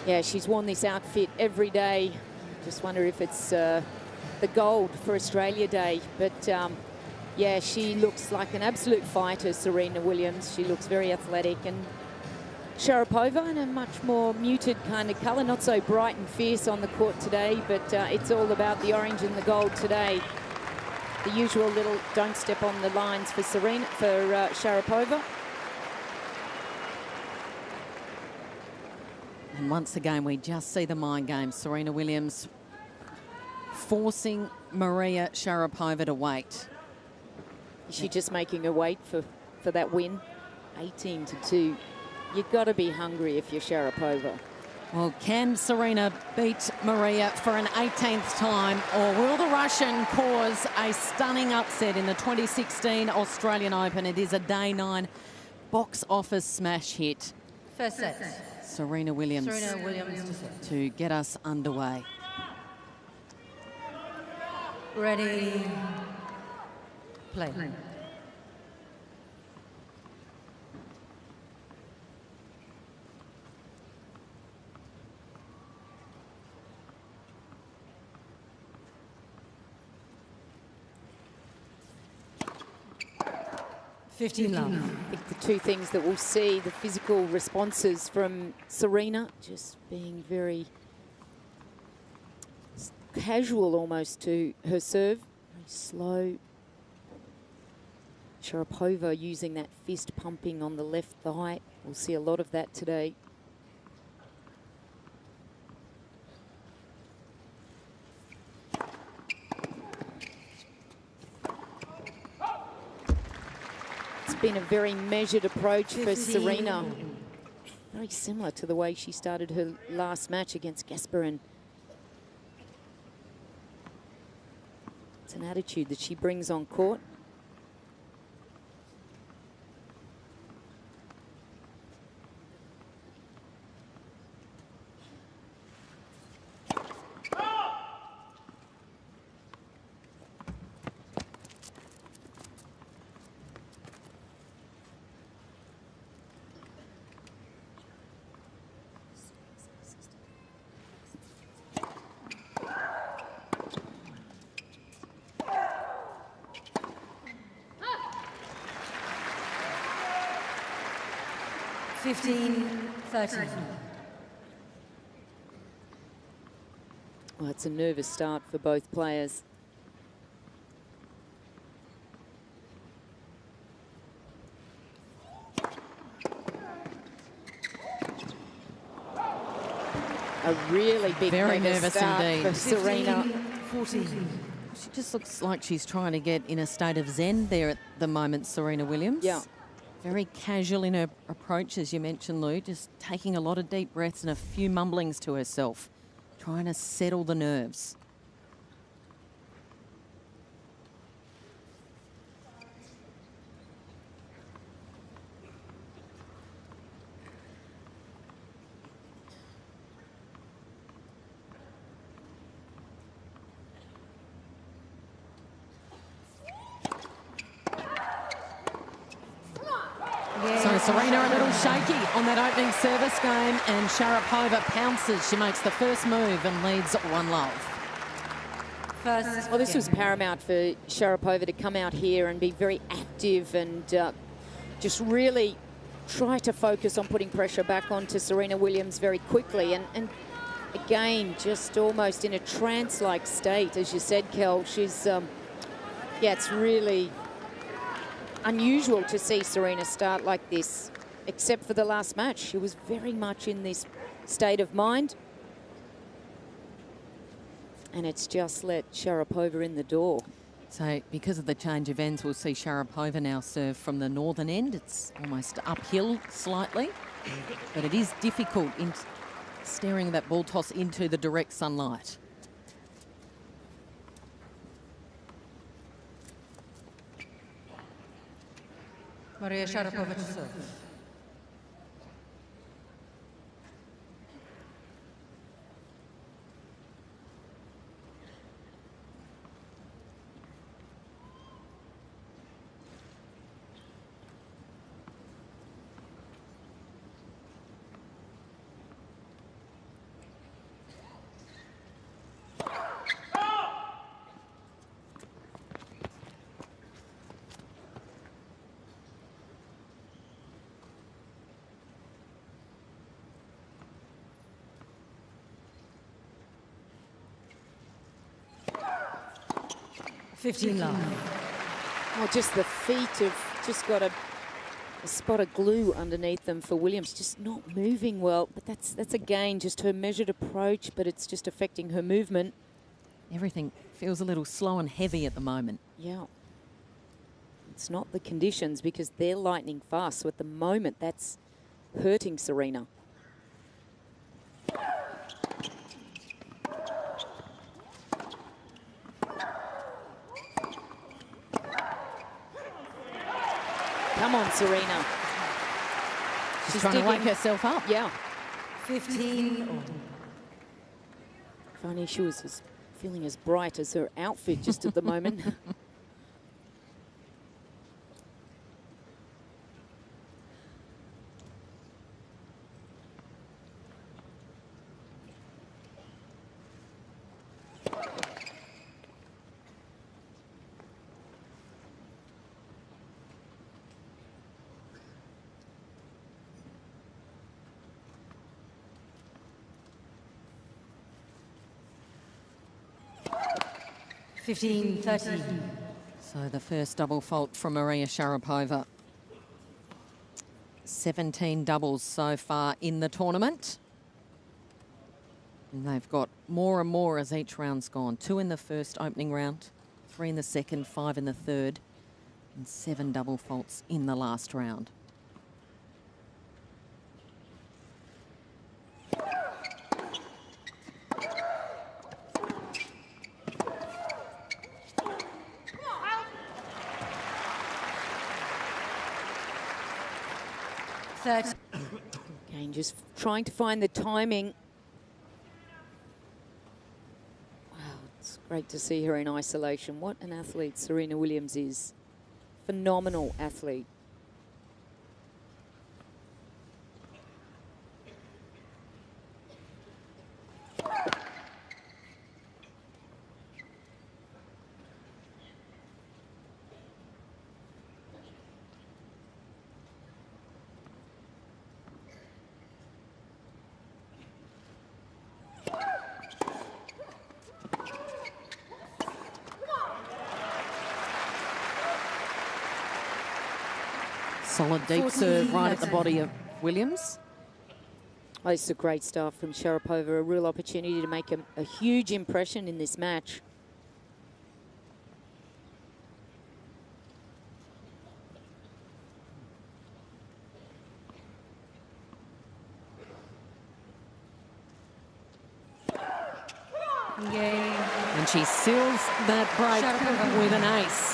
Yeah, she's worn this outfit every day. Just wonder if it's the gold for Australia Day. But yeah, she looks like an absolute fighter, Serena Williams. She looks very athletic. And Sharapova in a much more muted kind of colour, not so bright and fierce on the court today, but it's all about the orange and the gold today. The usual little don't step on the lines for Sharapova. And once again, we just see the mind game. Serena Williams forcing Maria Sharapova to wait. Is she just making her wait for that win? 18-2. You've got to be hungry if you're Sharapova. Well, can Serena beat Maria for an 18th time, or will the Russian cause a stunning upset in the 2016 Australian Open? It is a day 9 box office smash hit. First set. Serena Williams to get us underway. Ready, play. 15 love. I think the two things that we'll see, the physical responses from Serena, just being very casual almost to her serve, very slow. Sharapova using that fist pumping on the left thigh. We'll see a lot of that today. Been a very measured approach for Serena. Very similar to the way she started her last match against Gasparin. It's an attitude that she brings on court. Well, it's a nervous start for both players. A really big Very nervous start indeed for Serena. 14. She just looks like she's trying to get in a state of zen there at the moment, Serena Williams. Yeah. Very casual in her approach, as you mentioned, Lou, just taking a lot of deep breaths and a few mumblings to herself, trying to settle the nerves. So Serena a little shaky on that opening service game, and Sharapova pounces. She makes the first move and leads 1-love. Well, this was paramount for Sharapova to come out here and be very active and just really try to focus on putting pressure back onto Serena Williams very quickly. And again, just almost in a trance-like state, as you said, Kel. She's, yeah, it's really unusual to see Serena start like this, except for the last match. She was very much in this state of mind. And it's just let Sharapova in the door. So because of the change of ends, we'll see Sharapova now serve from the northern end. It's almost uphill slightly, but it is difficult in staring that ball toss into the direct sunlight. Maria Sharapova to serve. 15 love. Oh, just the feet have just got a spot of glue underneath them for Williams, just not moving well. But that's again just her measured approach, but it's just affecting her movement. Everything feels a little slow and heavy at the moment. Yeah. It's not the conditions because they're lightning fast. So at the moment, that's hurting Serena. Come on, Serena. She's trying to wake herself up. Yeah. 15 all. Funny, she was feeling as bright as her outfit just at the moment. Fifteen 30. So the first double fault from Maria Sharapova. 17 doubles so far in the tournament. And they've got more and more as each round's gone. 2 in the first opening round, 3 in the second, 5 in the third, and 7 double faults in the last round. Again, just trying to find the timing. Wow, it's great to see her in isolation. What an athlete Serena Williams is. Phenomenal athlete. Solid deep serve right at the body of Williams. Oh, it's a great start from Sharapova. A real opportunity to make a huge impression in this match. And she seals that break with an ace.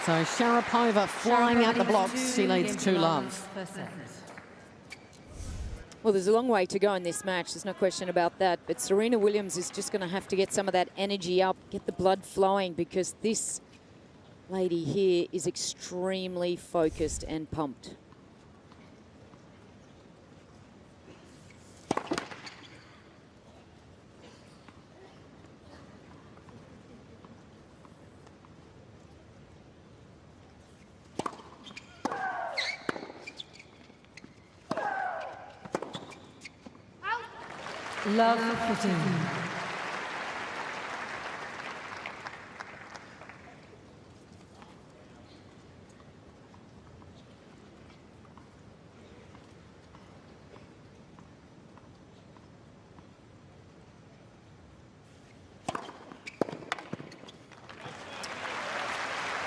So Sharapova flying out the blocks. She leads 2-love. Well, there's a long way to go in this match. There's no question about that. But Serena Williams is just going to have to get some of that energy up, get the blood flowing, because this lady here is extremely focused and pumped. Love 15.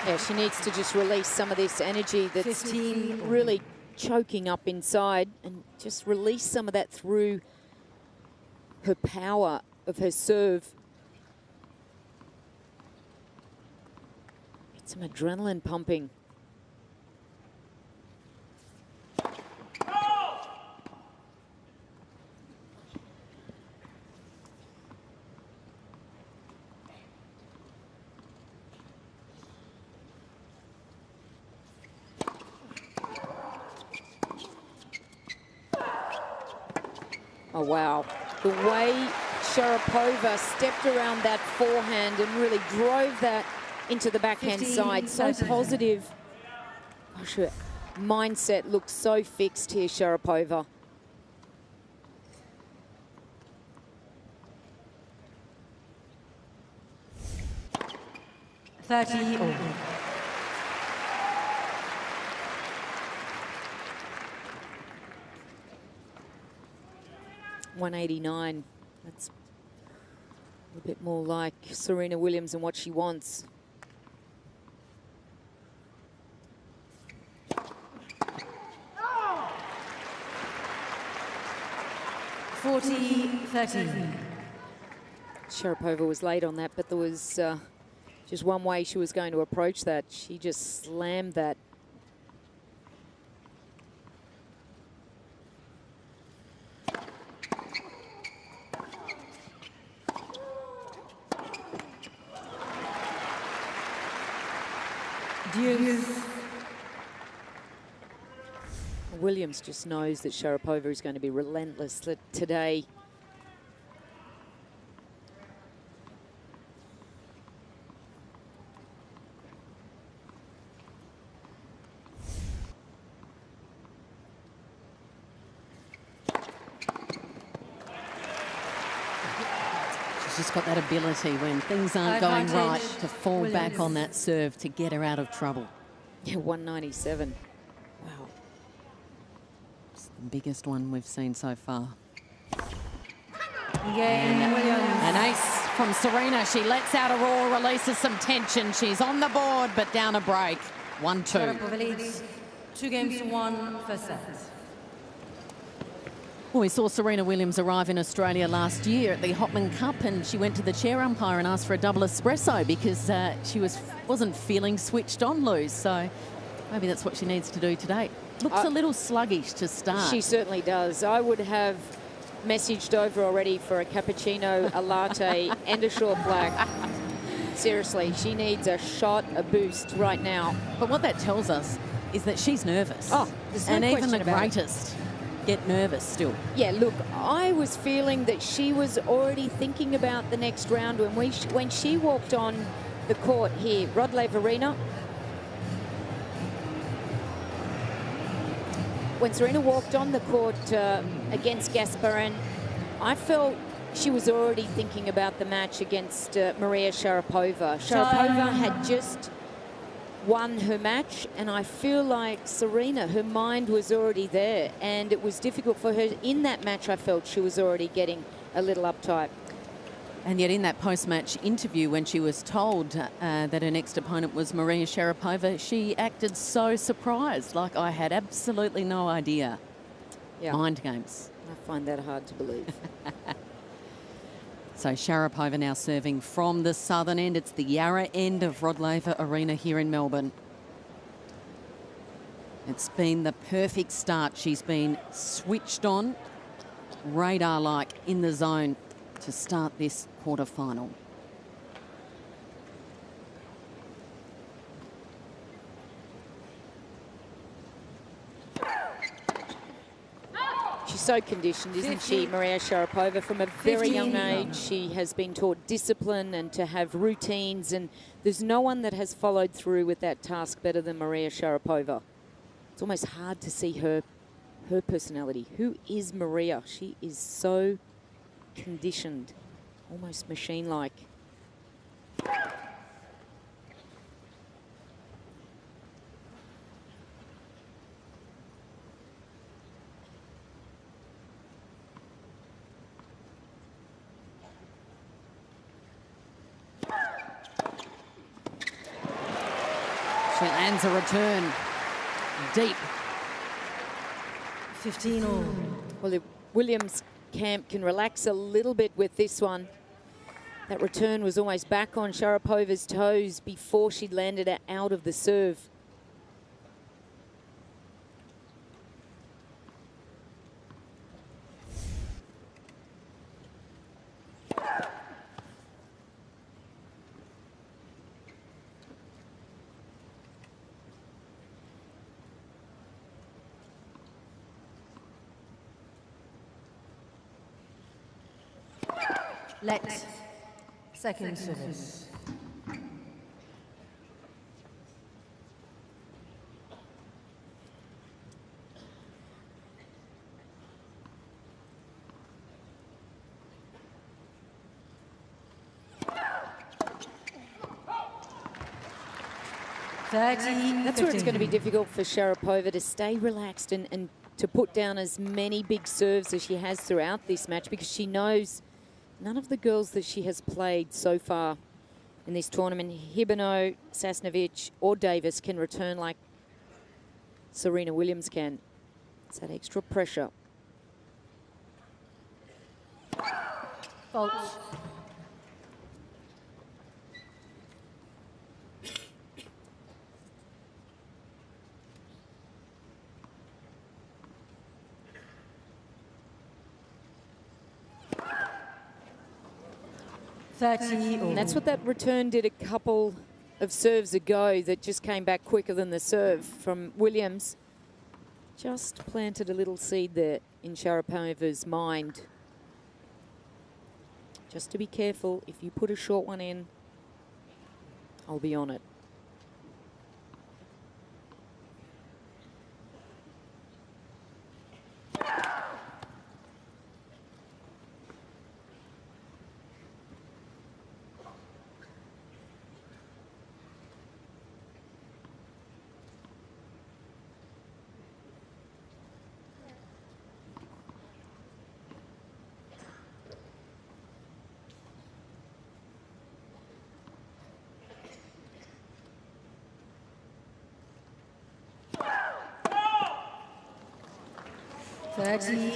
Yeah, she needs to just release some of this energy that's 15. really choking up inside, and just release some of that through her power of her serve. Get some adrenaline pumping. Oh, wow. The way Sharapova stepped around that forehand and really drove that into the backhand side. So positive. Gosh, her mindset looks so fixed here, Sharapova. 30 all. .189. That's a bit more like Serena Williams and what she wants. .40-13. Sharapova was late on that, but there was just one way she was going to approach that. She just slammed that. Williams just knows that Sharapova is going to be relentless today. She's just got that ability when things aren't going right to fall back on that serve to get her out of trouble. Yeah, 197. Wow. It's the biggest one we've seen so far. An ace from Serena. She lets out a roar, releases some tension. She's on the board, but down a break. 1-2. Sharapova leads 2-1 first set. Well, we saw Serena Williams arrive in Australia last year at the Hopman Cup, and she went to the chair umpire and asked for a double espresso because she wasn't feeling switched on, Luz. So maybe that's what she needs to do today. Looks a little sluggish to start. She certainly does. I would have messaged over already for a cappuccino, a latte, and a short black. Seriously, she needs a shot, a boost right now. But what that tells us is that she's nervous. Oh, there's no and even question the about it. greatest get nervous still. Yeah, look, I was feeling that she was already thinking about the next round when she walked on the court here, Rod Laver Arena. When Serena walked on the court against Gasparin, I felt she was already thinking about the match against Maria Sharapova. Sharapova had just won her match, and I feel like Serena, her mind was already there, and it was difficult for her in that match. I felt she was already getting a little uptight. And yet in that post-match interview, when she was told that her next opponent was Maria Sharapova, she acted so surprised, like I had absolutely no idea. Yeah. Mind games. I find that hard to believe. So Sharapova now serving from the southern end. It's the Yarra end of Rod Laver Arena here in Melbourne. It's been the perfect start. She's been switched on, radar-like in the zone to start this quarter-final. She's so conditioned, isn't she, Maria Sharapova? From a very young age, she has been taught discipline and to have routines, and there's no one that has followed through with that task better than Maria Sharapova. It's almost hard to see her personality. Who is Maria? She is so conditioned, almost machine-like. She lands a return deep. 15 all. Well, if Williams camp can relax a little bit with this one. That return was almost back on Sharapova's toes before she landed out of the serve. Let second service. 30. That's where it's going to be difficult for Sharapova to stay relaxed and to put down as many big serves as she has throughout this match, because she knows none of the girls that she has played so far in this tournament, Hibano, Sasnovich or Davis, can return like Serena Williams can. It's that extra pressure. Fault. And that's what that return did a couple of serves ago, that just came back quicker than the serve from Williams. Just planted a little seed there in Sharapova's mind. Just to be careful, if you put a short one in, I'll be on it.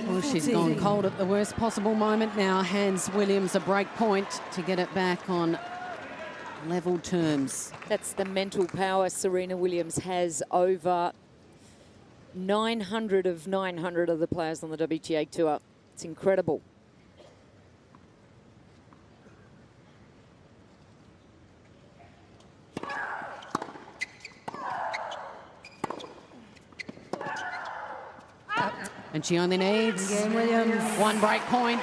Well, she's gone cold at the worst possible moment now. Hands Williams a break point to get it back on level terms. That's the mental power Serena Williams has over 900 of 900 of the players on the WTA Tour. It's incredible. And she only needs one break point.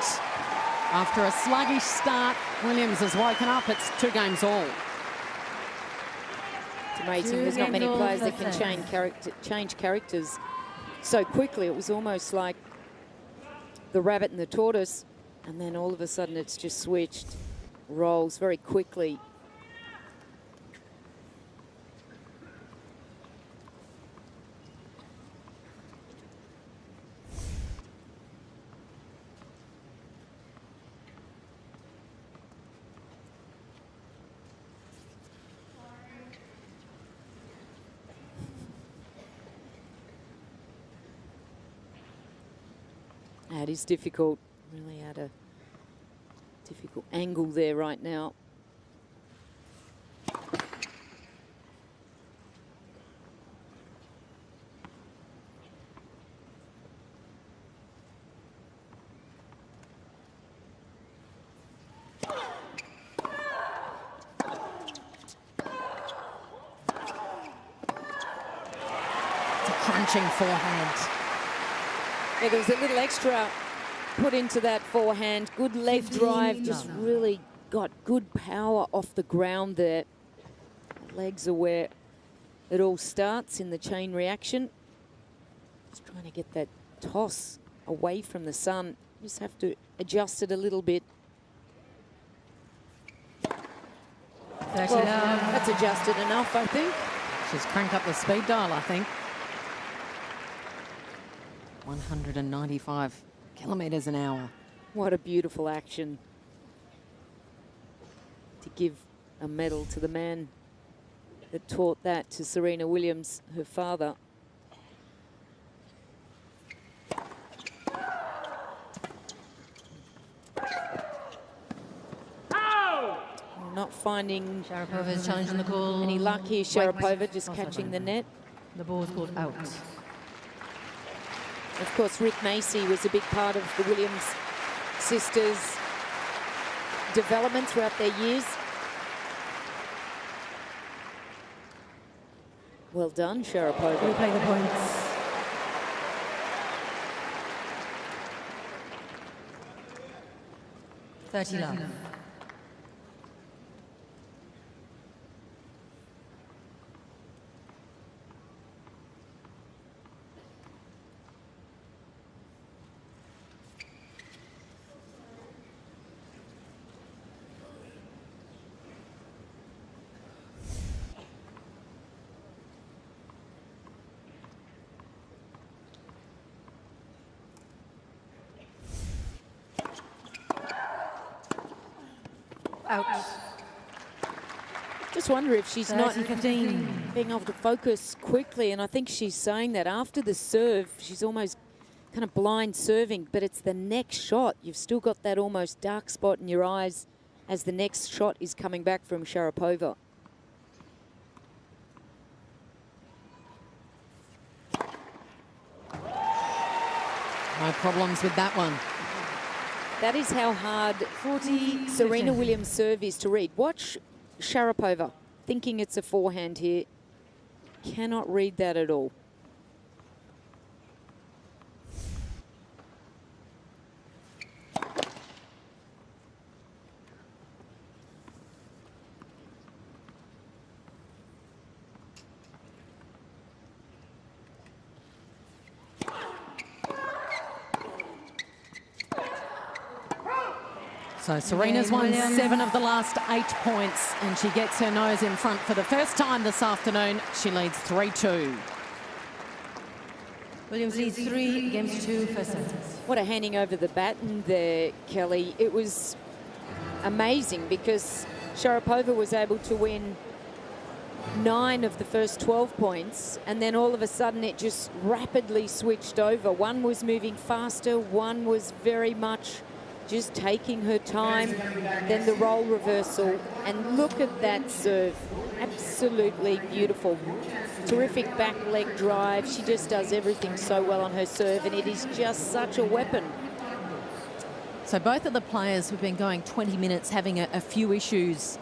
After a sluggish start, Williams has woken up. It's 2 games all. It's amazing. There's not many players that can change characters so quickly. It was almost like the rabbit and the tortoise, and then all of a sudden it's just switched. Rolls very quickly. That is difficult. Really at a difficult angle there right now. It's a crunching forehand. Yeah, there was a little extra put into that forehand. Good leg drive, just really got good power off the ground there. Legs are where it all starts in the chain reaction. Just trying to get that toss away from the sun. Just have to adjust it a little bit. Well, that's adjusted enough, I think. She's cranked up the speed dial, I think. 195 kilometres an hour. What a beautiful action. To give a medal to the man that taught that to Serena Williams, her father. Not finding Sharapova's challenging the call. any luck here. Sharapova just catching the net. The ball is called out. Of course, Rick Macey was a big part of the Williams sisters' development throughout their years. Well done, Sharapova. Replay the points. $30 love. Out. Just wonder if she's not 15. being able to focus quickly, and I think she's saying that after the serve, she's almost kind of blind serving, but it's the next shot. You've still got that almost dark spot in your eyes as the next shot is coming back from Sharapova. No problems with that one. That is how hard 40. Serena Williams' serve is to read. Watch Sharapova thinking it's a forehand here. Cannot read that at all. So Serena's won 7 of the last 8 points, and she gets her nose in front for the first time this afternoon. She leads 3-2. Williams leads 3 games to 2 first set. What a handing over the baton there, Kelly. It was amazing because Sharapova was able to win 9 of the first 12 points, and then all of a sudden it just rapidly switched over. One was moving faster, one was very much just taking her time, then the role reversal, and look at that serve. Absolutely beautiful. Terrific back leg drive. She just does everything so well on her serve, and it is just such a weapon. So both of the players have been going 20 minutes having a few issues.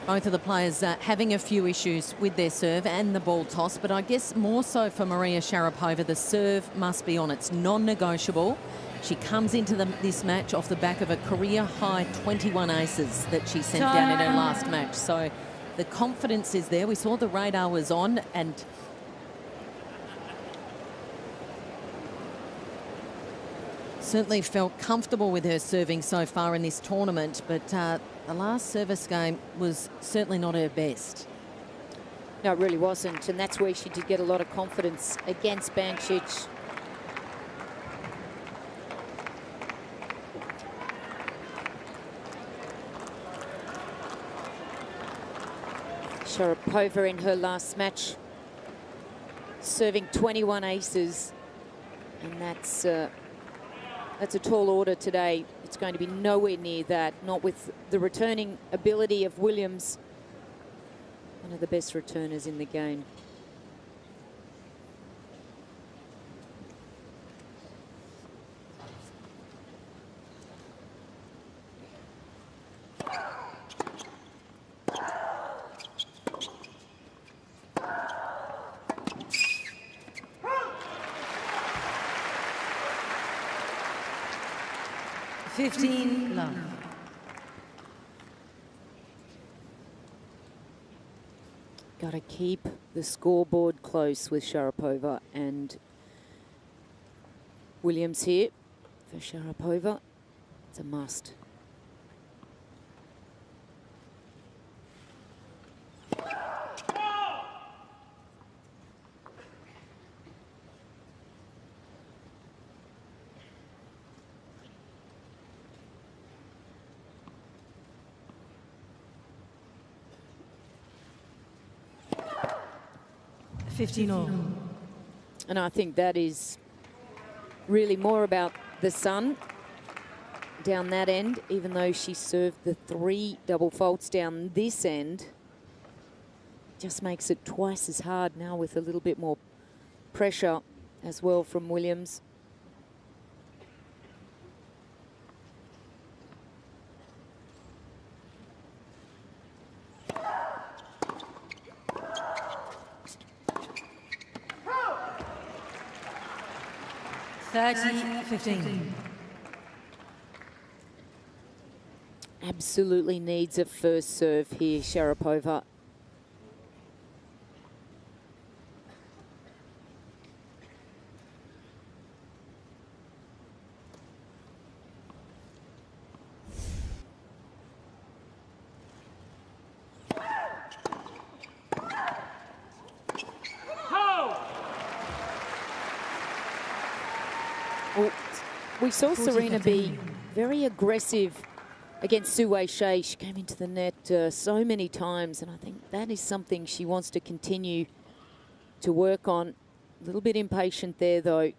Both of the players having a few issues with their serve and the ball toss, but I guess more so for Maria Sharapova, the serve must be on. It's non-negotiable. She comes into this match off the back of a career-high 21 aces that she sent down in her last match. So the confidence is there. We saw the radar was on, and certainly felt comfortable with her serving so far in this tournament, but the last service game was certainly not her best. No, it really wasn't, and that's where she did get a lot of confidence against Bancic. Sharapova in her last match serving 21 aces, and that's a tall order today. It's going to be nowhere near that, not with the returning ability of Williams, one of the best returners in the game. Love. Got to keep the scoreboard close with Sharapova and Williams here. For Sharapova, it's a must. And I think that is really more about the sun down that end, even though she served the 3 double faults down this end. Just makes it twice as hard now with a little bit more pressure as well from Williams. Absolutely needs a first serve here, Sharapova. Well, we saw Serena be very aggressive against Su Wei Shea. She came into the net so many times, and I think that is something she wants to continue to work on. A little bit impatient there, though.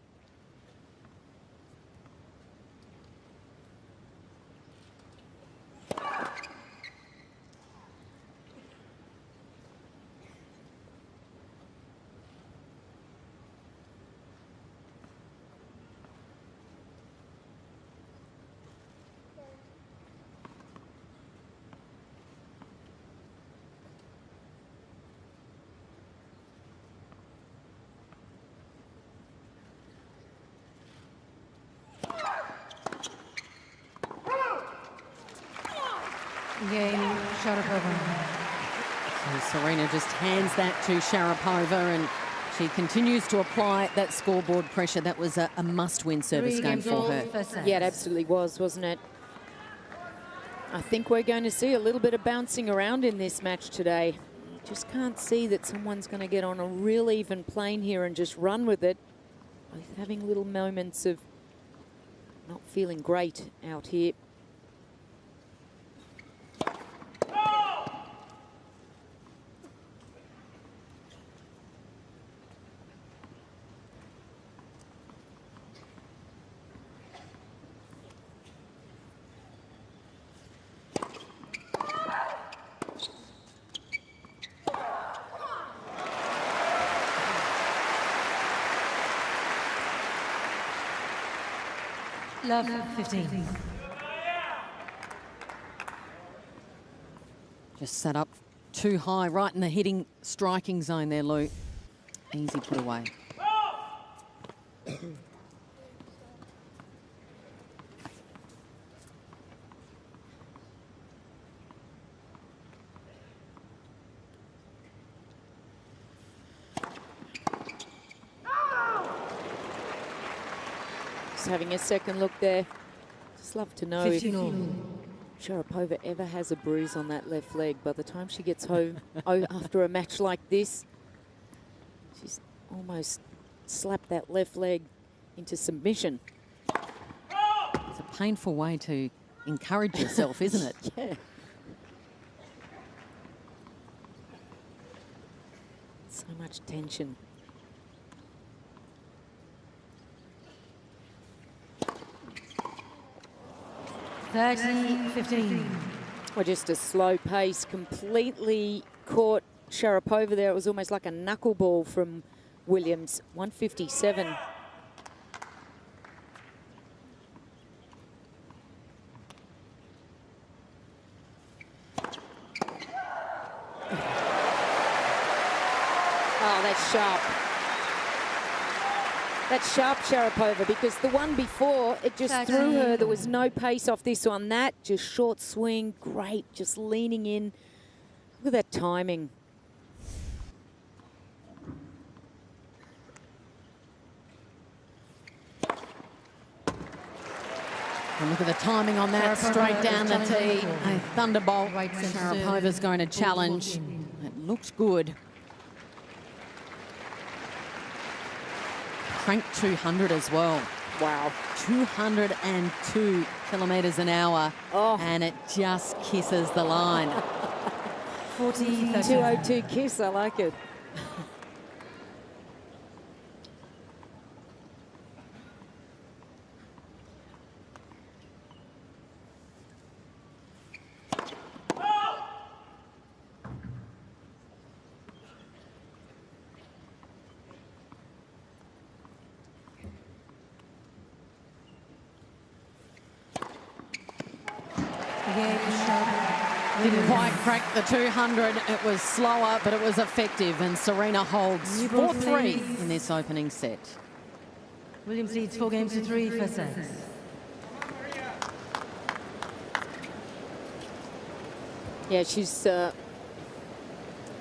Game, Sharapova. So Serena just hands that to Sharapova, and she continues to apply that scoreboard pressure. That was a must-win service game for her. Yeah, it absolutely was, wasn't it? I think we're going to see a little bit of bouncing around in this match today. Just can't see that someone's going to get on a real even plane here and just run with it. Both having little moments of not feeling great out here. Love 15. Just set up too high, right in the hitting, striking zone there, Lou. Easy put away. Just having a second look there. Just love to know if 15. Sharapova ever has a bruise on that left leg. By the time she gets home after a match like this, she's almost slapped that left leg into submission. It's a painful way to encourage yourself, isn't it? Yeah. So much tension. Well, just a slow pace, completely caught Sharapova there. It was almost like a knuckleball from Williams. 157. Oh, that's sharp. That's sharp, Sharapova, because the one before, it just threw her. There was no pace off this one. That just short swing, great, just leaning in. Look at that timing. And look at the timing on that, straight down the tee. A thunderbolt. Sharapova's going to challenge. It looks good. Cranked 200 as well. Wow. 202 kilometres an hour. Oh. And it just kisses the line. 202 kiss, I like it. Didn't quite crack the 200. It was slower, but it was effective. And Serena holds 4-3 in this opening set. Williams leads 4-3 first set. Yeah, she's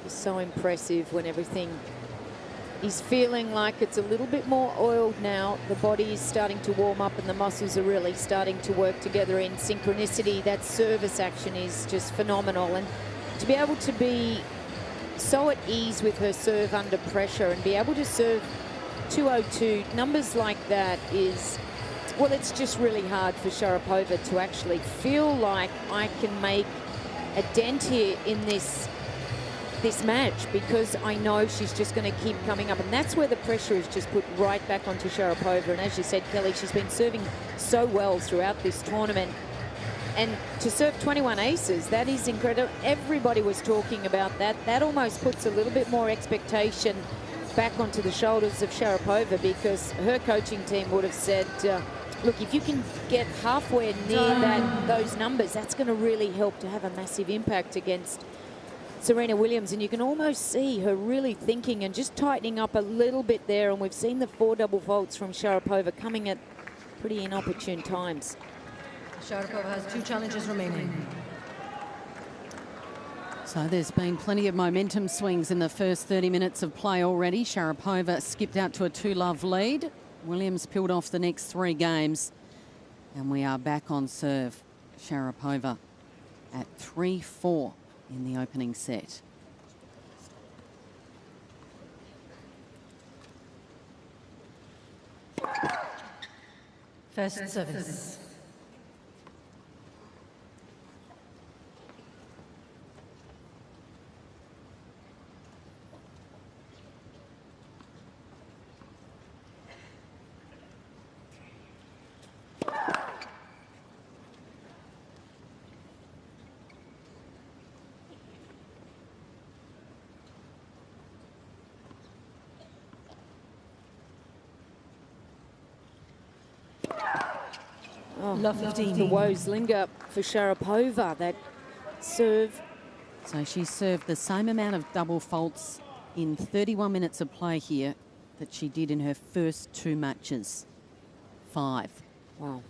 so impressive when everything is feeling like it's a little bit more oiled now. The body is starting to warm up and the muscles are really starting to work together in synchronicity. That service action is just phenomenal. And to be able to be so at ease with her serve under pressure and be able to serve 202, numbers like that is Well, it's just really hard for Sharapova to actually feel like I can make a dent here in this match, because I know she's just going to keep coming up, and that's where the pressure is just put right back onto Sharapova. And as you said, Kelly, she's been serving so well throughout this tournament, and to serve 21 aces, that is incredible. Everybody was talking about that. That almost puts a little bit more expectation back onto the shoulders of Sharapova, because her coaching team would have said, look, if you can get halfway near those numbers, that's going to really help to have a massive impact against Serena Williams. And you can almost see her really thinking and just tightening up a little bit there. And we've seen the 4 double faults from Sharapova coming at pretty inopportune times. Sharapova has 2 challenges remaining. So there's been plenty of momentum swings in the first 30 minutes of play already. Sharapova skipped out to a 2-love lead. Williams peeled off the next 3 games. And we are back on serve. Sharapova at 3-4 in the opening set. First service. Love 15. The woes linger for Sharapova, that serve. So she served the same amount of double faults in 31 minutes of play here that she did in her first 2 matches. 5. Wow.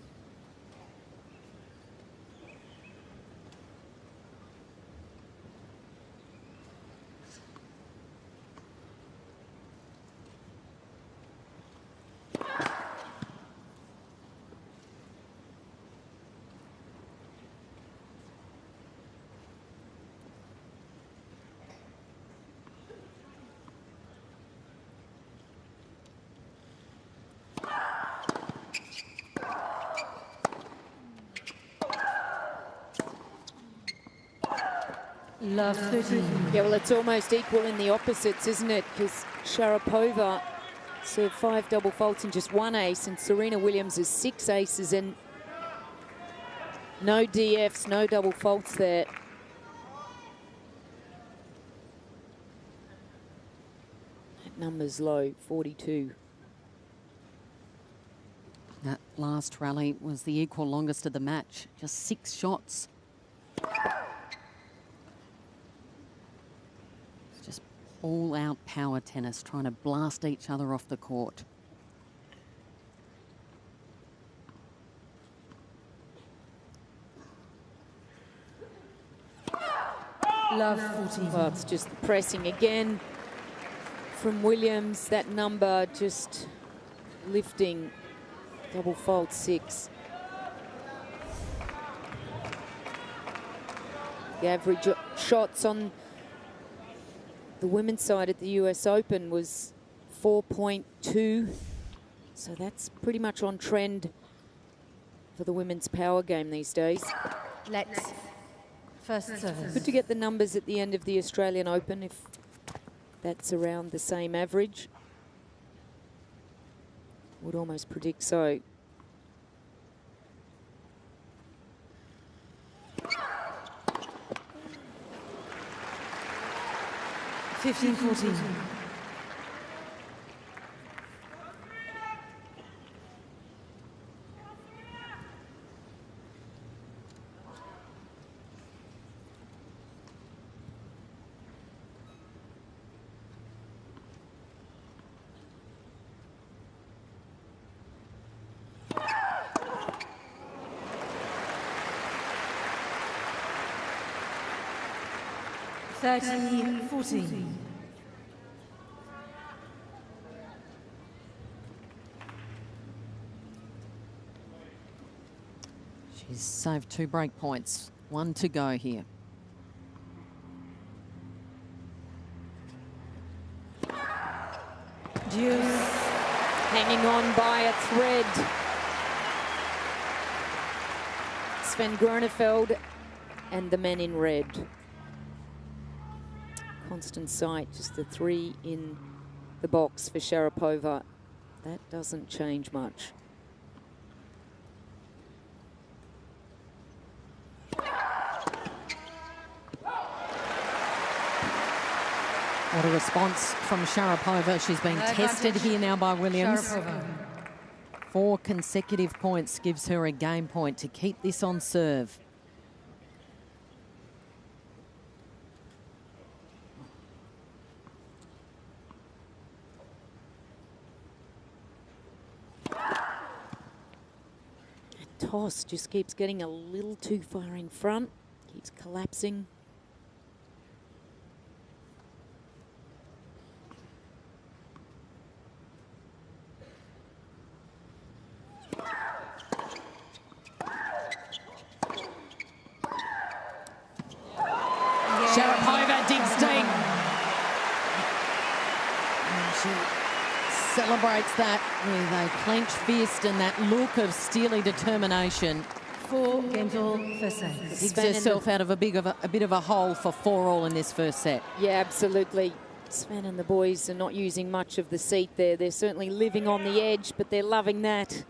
Love 13. Yeah, well, it's almost equal in the opposites, isn't it? Because Sharapova served 5 double faults and just 1 ace, and Serena Williams has 6 aces and no DFs, no double faults there. That number's low, 42. That last rally was the equal longest of the match, just 6 shots. Just all-out power tennis, trying to blast each other off the court. Love 14. Well, it's just pressing again from Williams. That number just lifting. Double fault 6. The average shots on the women's side at the US Open was 4.2. So that's pretty much on trend for the women's power game these days. Let's first service. Good to get the numbers at the end of the Australian Open if that's around the same average. Would almost predict so. Fifteen, 14. Thirteen, 14. She's saved 2 break points. 1 to go here. Deuce. Hanging on by a thread. van Groeneveld and the men in red. Constant sight, just the 3 in the box for Sharapova. That doesn't change much. What a response from Sharapova. She's being tested here now by Williams. Sharapova. 4 consecutive points gives her a game point to keep this on serve. Toss just keeps getting a little too far in front, keeps collapsing. Sharapova digs deep. And she celebrates that with a clenched fist and that look of steely determination. 4 games all first set. Digs herself out of a bit of a hole for 4-all in this first set. Yeah, absolutely. Sven and the boys are not using much of the seat there. They're certainly living on the edge, but they're loving that.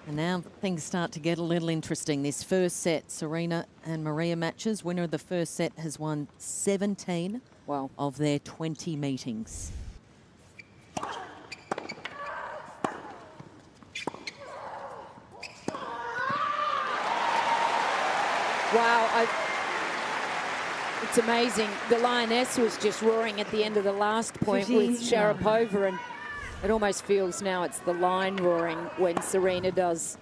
And now things start to get a little interesting. This first set, Serena and Maria matches. Winner of the first set has won 17 of their 20 meetings. Wow, it's amazing. The Lioness was just roaring at the end of the last point with Sharapova, and it almost feels now it's the line roaring when Serena does.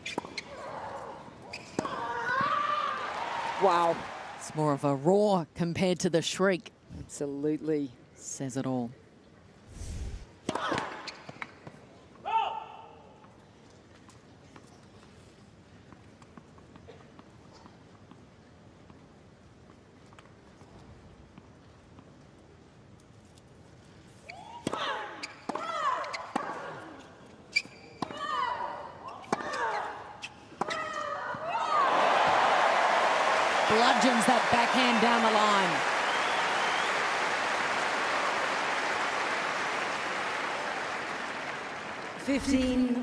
Wow. It's more of a roar compared to the shriek. Absolutely. Says it all. Bludgeons that backhand down the line.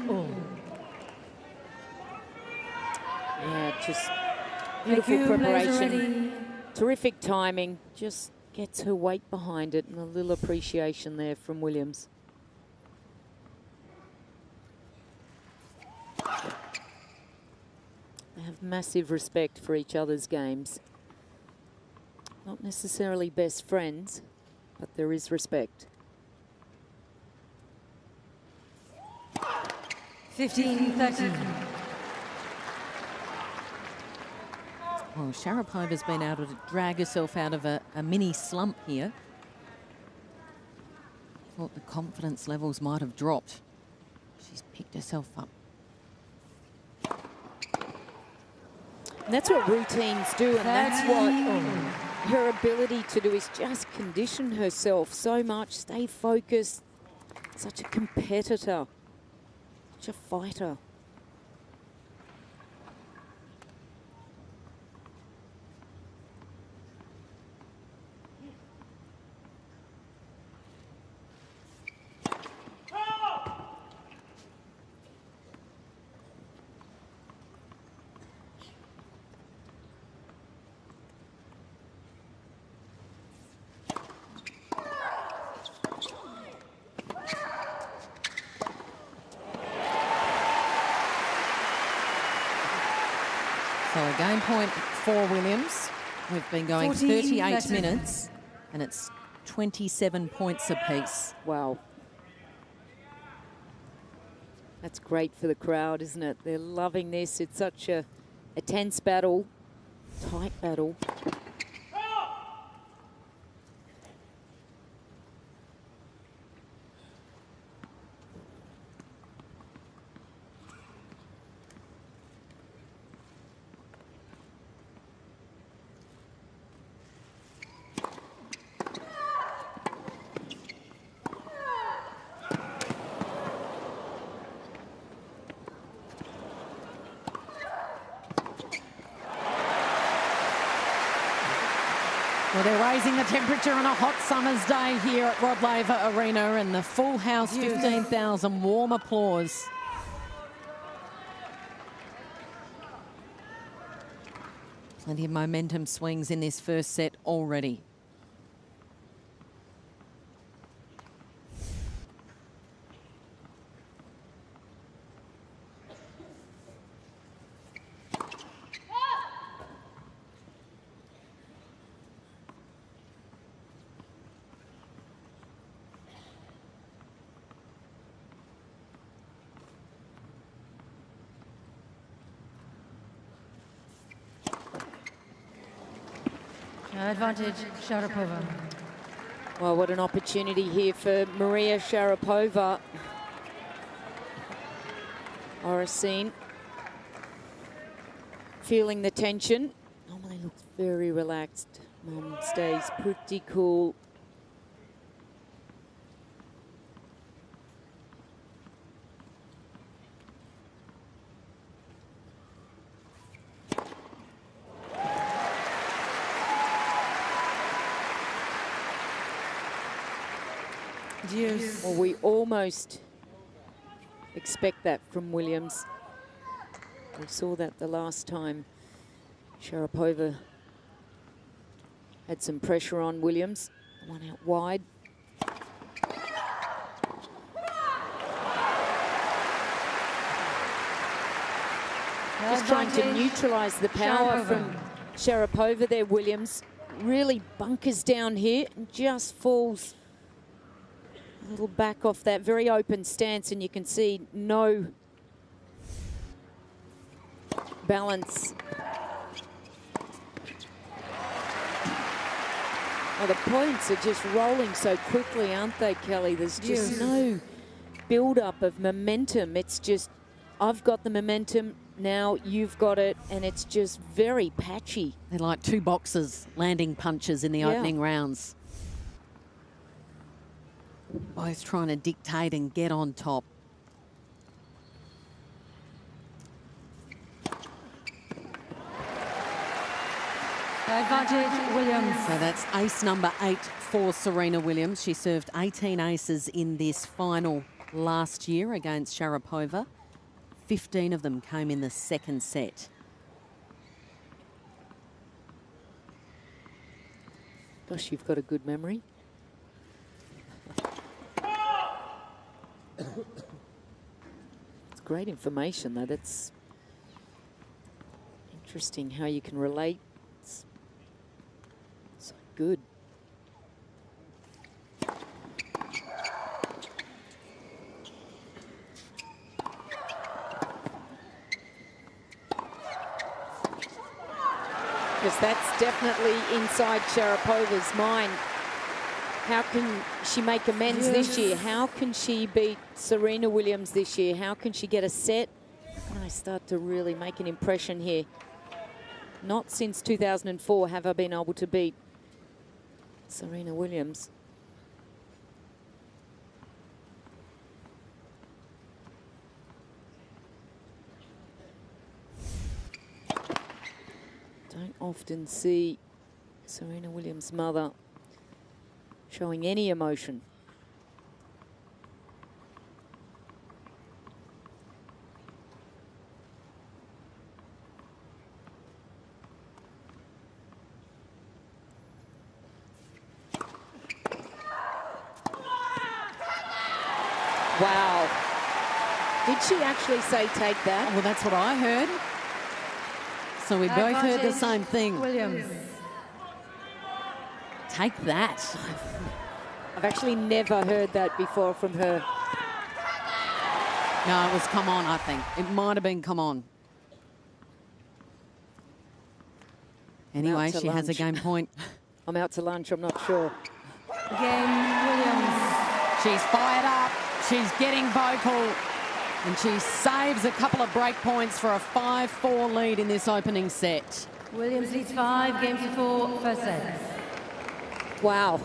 All. Yeah, just beautiful preparation. Terrific timing. Just gets her weight behind it, and a little appreciation there from Williams. They have massive respect for each other's games. Not necessarily best friends, but there is respect. 15-13. Well, Sharapova's been able to drag herself out of a mini slump here. Thought the confidence levels might have dropped. She's picked herself up. And that's what routines do, and that's what her ability to do is just condition herself so much, stay focused. Such a competitor, such a fighter. So a game point for Williams. We've been going 38 minutes and it's 27 points apiece. Wow. That's great for the crowd, isn't it? They're loving this. It's such a tense battle, tight battle. Well, they're raising the temperature on a hot summer's day here at Rod Laver Arena, and the full house, 15,000 warm applause. Plenty of momentum swings in this first set already. Advantage, Sharapova. Well, what an opportunity here for Maria Sharapova. Oracene feeling the tension. Normally looks very relaxed. Mum stays pretty cool. Well, we almost expect that from Williams. We saw that the last time Sharapova had some pressure on Williams. One out wide. Just trying to neutralise the power from Sharapova there. Williams really bunkers down here and just falls a little back off that very open stance, and you can see no balance. Well, the points are just rolling so quickly, aren't they, Kelly? There's just no build-up of momentum. It's just, I've got the momentum, now you've got it, and it's just very patchy. They're like two boxers landing punches in the opening rounds. Both trying to dictate and get on top. Advantage, Williams. So that's ace number 8 for Serena Williams. She served 18 aces in this final last year against Sharapova. 15 of them came in the second set. Gosh, you've got a good memory. It's great information, though. That's interesting how you can relate. It's so good. Because that's definitely inside Sharapova's mind. How can she make amends this year? How can she beat Serena Williams this year? How can she get a set? How can I start to really make an impression here? Not since 2004 have I been able to beat Serena Williams. Don't often see Serena Williams' mother showing any emotion. Wow. Did she actually say take that? Well, that's what I heard. So we both heard the same thing. Williams. Take that. I've actually never heard that before from her. No, it was come on, I think. It might have been come on. Anyway, she has a game point. I'm out to lunch, I'm not sure. Game, Williams. She's fired up. She's getting vocal. And she saves a couple of break points for a 5-4 lead in this opening set. Williams leads 5 games to 4, first set. Wow.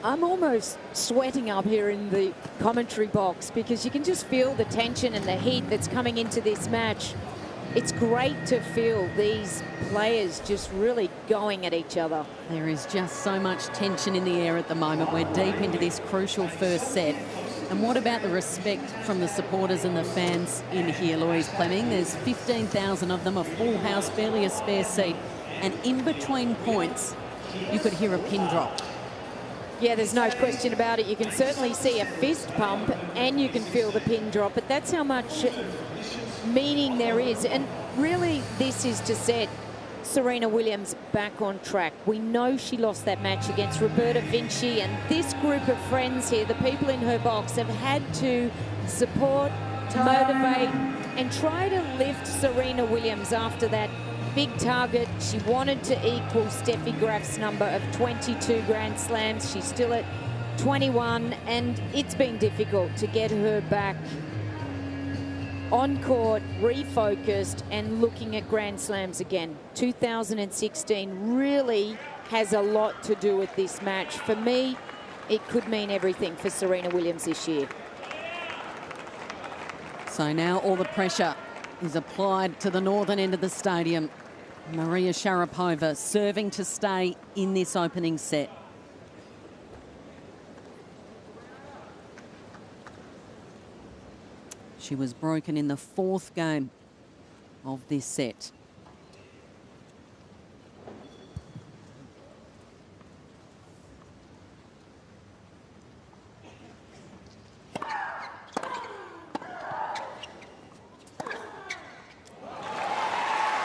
I'm almost sweating up here in the commentary box because you can just feel the tension and the heat that's coming into this match. it's great to feel these players just really going at each other. There is just so much tension in the air at the moment. We're deep into this crucial first set. And what about the respect from the supporters and the fans in here, Louise Fleming? There's 15,000 of them, a full house, barely a spare seat. And in between points, you could hear a pin drop. Yeah, there's no question about it. You can certainly see a fist pump and you can feel the pin drop, but that's how much meaning there is. And really, this is to set Serena Williams back on track. We know she lost that match against Roberta Vinci, and this group of friends here, the people in her box, have had to support, motivate, and try to lift Serena Williams after that big target. She wanted to equal Steffi Graf's number of 22 Grand Slams. She's still at 21, and it's been difficult to get her back on court, refocused, and looking at Grand Slams again. 2016 really has a lot to do with this match. For me, it could mean everything for Serena Williams this year. So now all the pressure is applied to the northern end of the stadium. Maria Sharapova serving to stay in this opening set. She was broken in the fourth game of this set.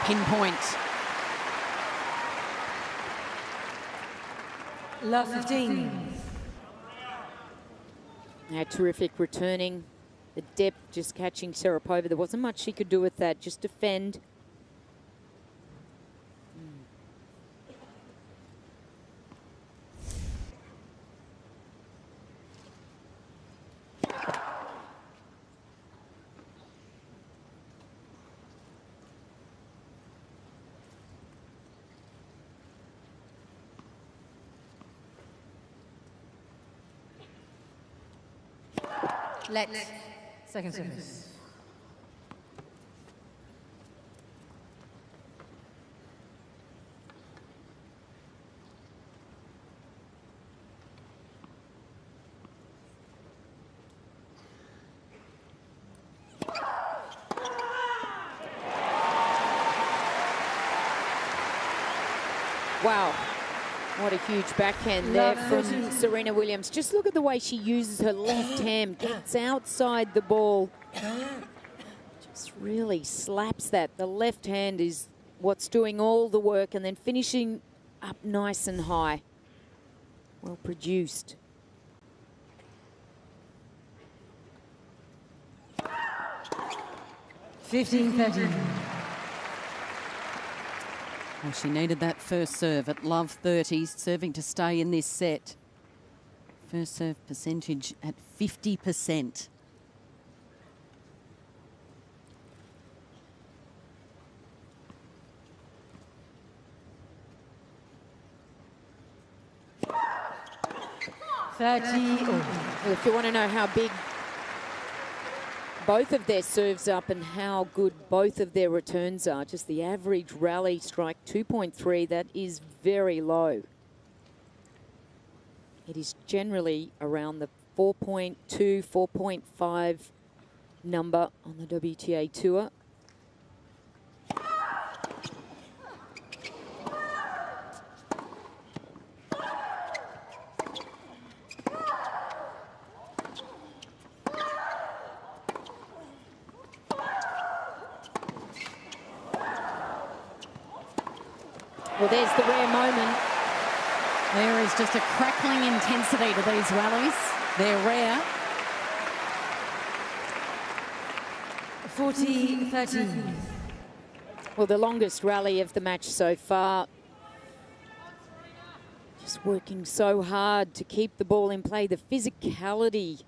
Pinpoint. Love 15. Yeah, terrific returning. The depth just catching Sharapova. There wasn't much she could do with that, just defend. Let's. Second service. Wow. What a huge backhand there from Serena Williams. Just look at the way she uses her left hand, gets outside the ball. Just really slaps that. The left hand is what's doing all the work, and then finishing up nice and high. Well produced. (15-13). Well, she needed that first serve at love 30, serving to stay in this set. First serve percentage at 50%. Well, if you want to know how big both of their serves up and how good both of their returns are, just the average rally strike 2.3, that is very low. It is generally around the 4.2, 4.5 number on the WTA Tour. Well, there's the rare moment. There is just a crackling intensity to these rallies. They're rare. 40-13. Well, the longest rally of the match so far. Just working so hard to keep the ball in play. The physicality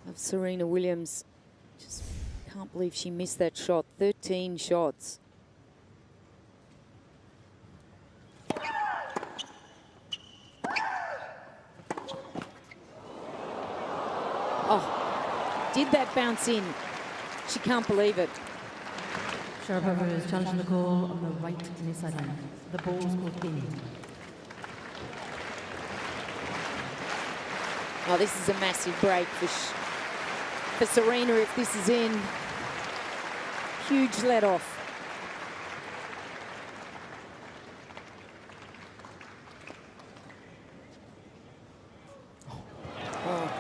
of Serena Williams. Just can't believe she missed that shot. 13 shots. Oh, did that bounce in? She can't believe it. Sharapova is challenging the call on the right near sideline. The ball is called pin. Oh, this is a massive break for Serena if this is in. Huge let off. Oh,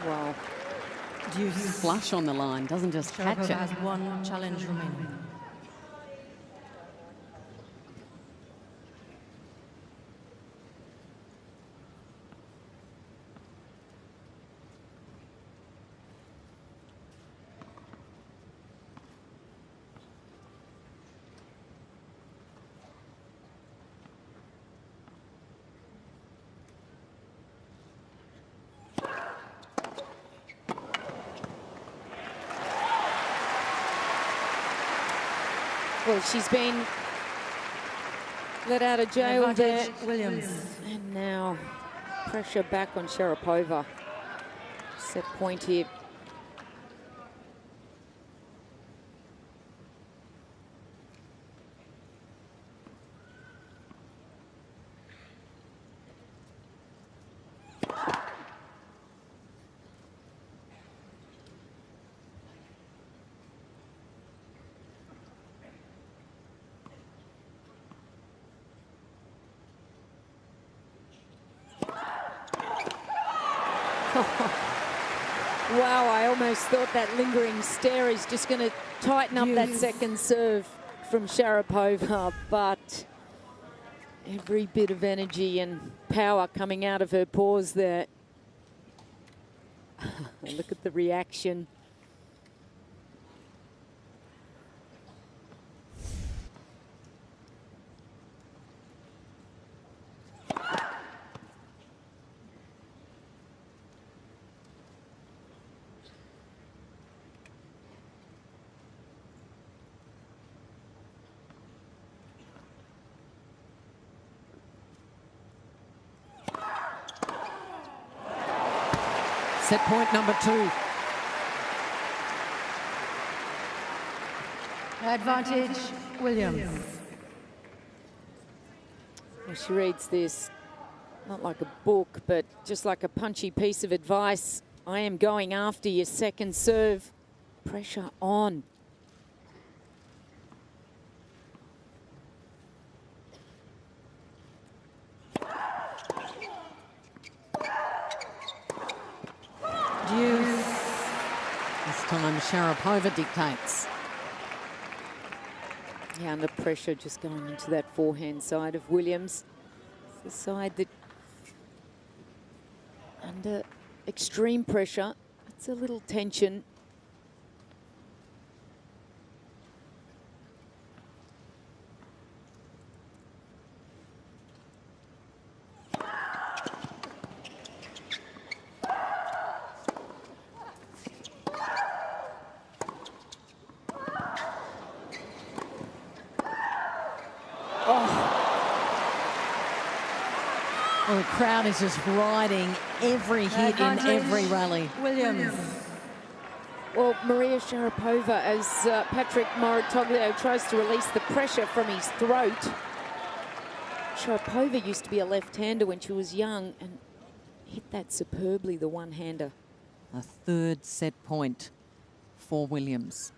wow. Deuce flush on the line, doesn't just catch Sharapova it. has one challenge remaining. Well, she's been let out of jail there. Advantage Williams. And now pressure back on Sharapova. Set point here. Wow, I almost thought that lingering stare is just going to tighten up that second serve from Sharapova, but every bit of energy and power coming out of her paws there. Look at the reaction. Set point number 2. Advantage Williams. Well, she reads this not like a book, but just like a punchy piece of advice. I am going after your second serve. Pressure on. Deuce. This time Sharapova dictates. Yeah, under pressure, just going into that forehand side of Williams. It's the side that, under extreme pressure, it's a little tension. Well, the crowd is just riding every hit in every rally. Williams. Well, Maria Sharapova, as Patrick Moratoglio tries to release the pressure from his throat. Sharapova used to be a left-hander when she was young and hit that superbly, the one-hander. A third set point for Williams.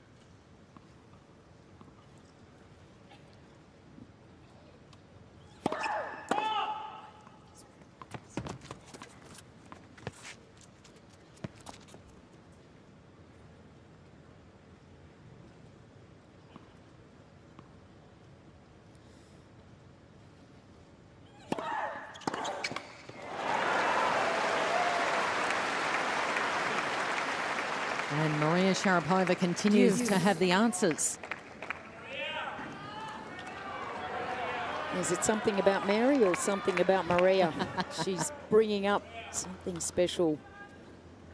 And Maria Sharapova continues to have the answers. Is it something about Mary or something about Maria? She's bringing up something special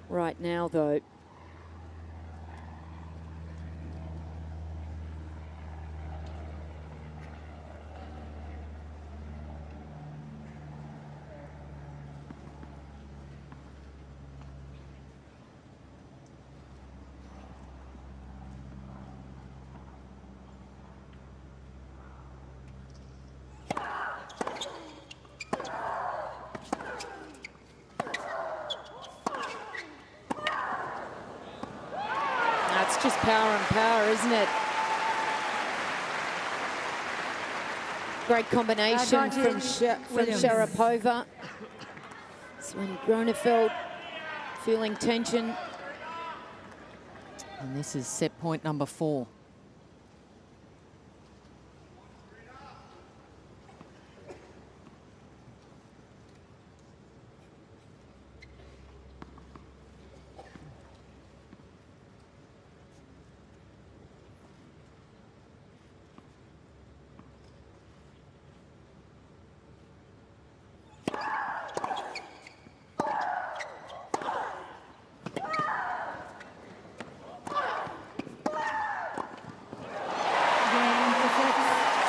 right now, though. just power and power, isn't it? Great combination from Sharapova. Sven Gronefeld feeling tension. And this is set point number 4.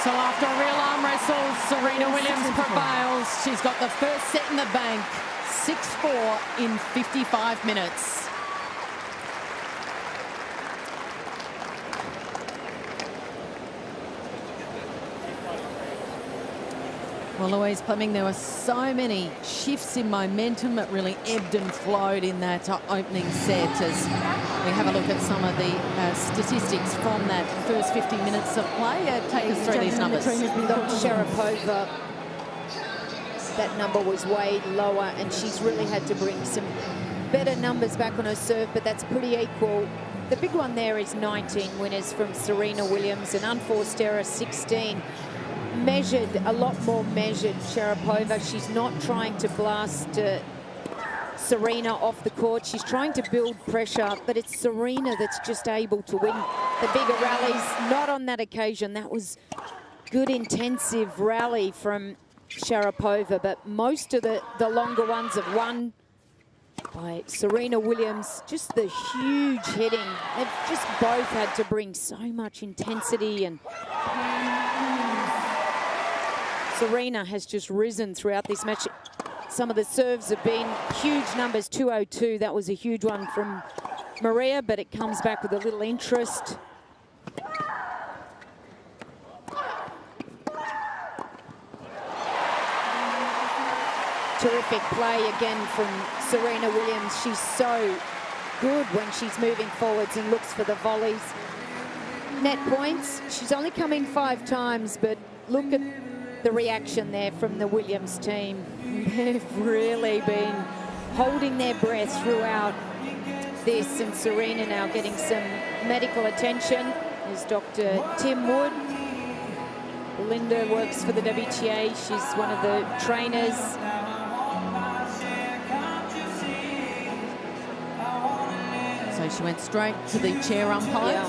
So after a real arm wrestle, Serena Williams prevails. She's got the first set in the bank, 6-4 in 55 minutes. Well, Louise Fleming, there were so many shifts in momentum. It really ebbed and flowed in that opening set as we have a look at some of the statistics from that first 50 minutes of play. Take us through these numbers. Sharapova, that number was way lower, and she's really had to bring some better numbers back on her serve, but that's pretty equal. The big one there is 19 winners from Serena Williams, an unforced error 16. Measured, a lot more measured, Sharapova. She's not trying to blast Serena off the court. She's trying to build pressure, but it's Serena that's just able to win the bigger rallies. Not on that occasion. That was good, intensive rally from Sharapova, but most of the longer ones have won by Serena Williams. Just the huge hitting. They've just both had to bring so much intensity, and Serena has just risen throughout this match. Some of the serves have been huge numbers. 202, that was a huge one from Maria, but it comes back with a little interest. Terrific play again from Serena Williams. She's so good when she's moving forwards and looks for the volleys. Net points, she's only come in 5 times, but look at the reaction there from the Williams team. They've really been holding their breath throughout this, and Serena now getting some medical attention. There's Dr. Tim Wood. Belinda works for the WTA. She's one of the trainers. So she went straight to the chair umpire,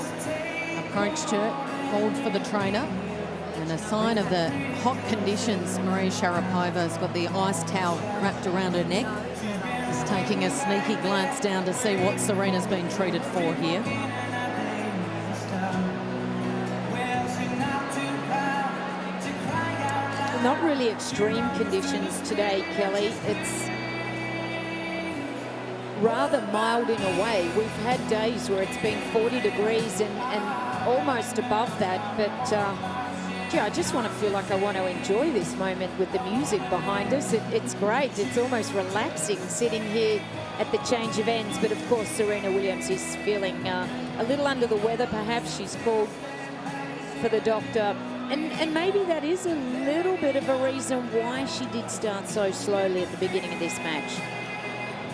approached her, called for the trainer. And a sign of the hot conditions, Maria Sharapova's got the ice towel wrapped around her neck. Just taking a sneaky glance down to see what Serena's been treated for here. Not really extreme conditions today, Kelly. It's rather mild in a way. We've had days where it's been 40 degrees and almost above that, but yeah, I just want to feel like I want to enjoy this moment with the music behind us. It's great. It's almost relaxing sitting here at the change of ends. But of course, Serena Williams is feeling a little under the weather. Perhaps she's called for the doctor. And maybe that is a little bit of a reason why she did start so slowly at the beginning of this match.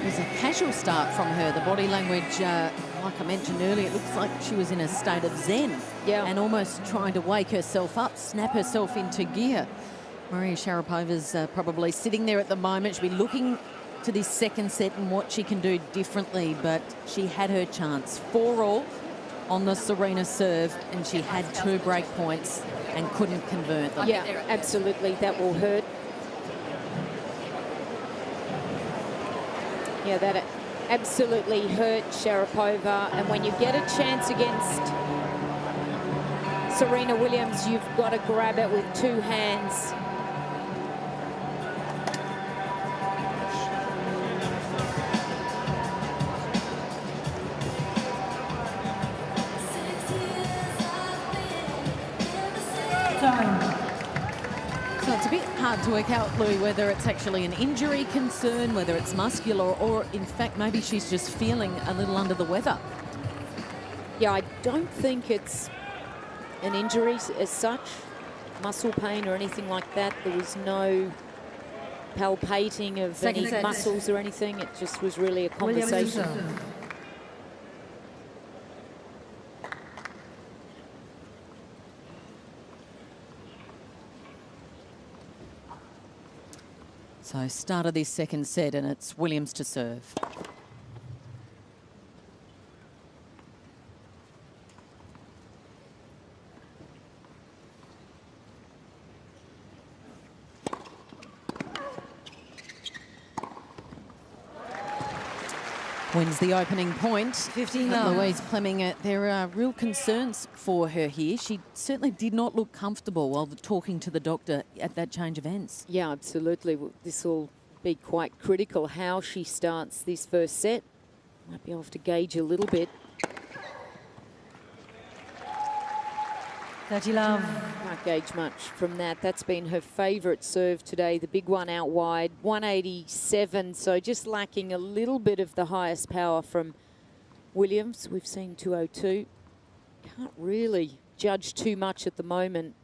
It was a casual start from her. The body language, like I mentioned earlier, it looks like she was in a state of zen. Yeah. And almost trying to wake herself up, snap herself into gear. Maria Sharapova's probably sitting there at the moment. She'll be looking to this second set and what she can do differently, but she had her chance. 4-all on the Serena serve, and she had 2 break points and couldn't convert them. Yeah, absolutely. That will hurt. Yeah, that absolutely hurt Sharapova. And when you get a chance against Serena Williams, you've got to grab it with 2 hands. So it's a bit hard to work out, Louis, whether it's actually an injury concern, whether it's muscular, or in fact maybe she's just feeling a little under the weather. Yeah, I don't think it's an injury as such, muscle pain or anything like that. There was no palpating of any muscles or anything. It just was really a conversation. So start of this second set, and it's Williams to serve. Wins the opening point. 15 Louise Fleming, there are real concerns for her here. She certainly did not look comfortable while talking to the doctor at that change of ends. Yeah, absolutely. This will be quite critical how she starts this first set. Might be able to gauge a little bit. 30 love. Can't gauge much from that. That's been her favourite serve today. The big one out wide, 187. So just lacking a little bit of the highest power from Williams. We've seen 202. Can't really judge too much at the moment.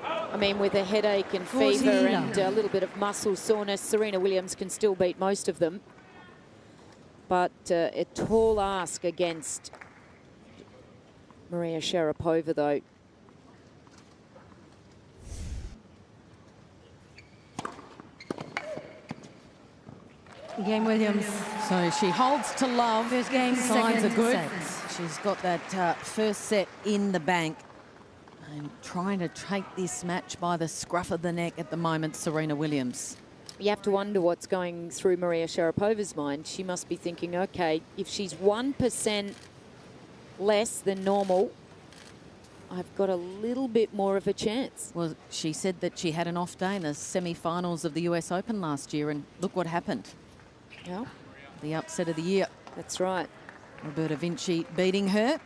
I mean, with a headache and fever and a little bit of muscle soreness, Serena Williams can still beat most of them. But a tall ask against Maria Sharapova, though. Game Williams. So she holds to love. First game, Signs are second good. set. She's got that first set in the bank. And trying to take this match by the scruff of the neck at the moment, Serena Williams. You have to wonder what's going through Maria Sharapova's mind. She must be thinking, okay, if she's 1% less than normal, I've got a little bit more of a chance. Well, she said that she had an off day in the semi-finals of the US Open last year, and look what happened. Yeah, The upset of the year. that's right. Roberta Vinci beating her.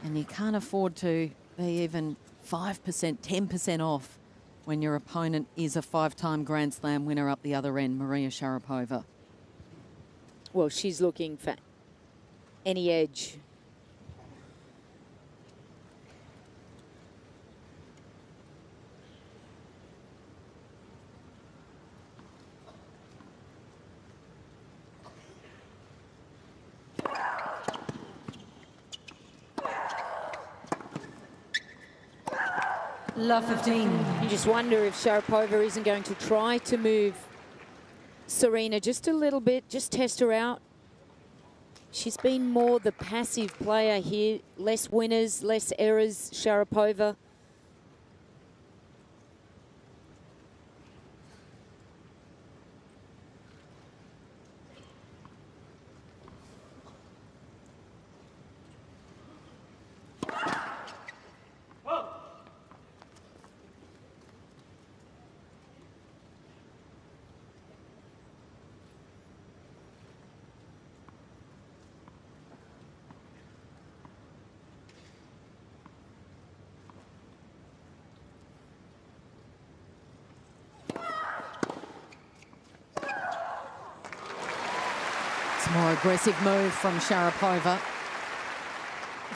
And you can't afford to be even 5%, 10% off when your opponent is a 5-time Grand Slam winner up the other end, Maria Sharapova. Well, she's looking for any edge. Love 15. You just wonder if Sharapova isn't going to try to move Serena just a little bit, just test her out. She's been more the passive player here, less winners, less errors, Sharapova. More aggressive move from Sharapova.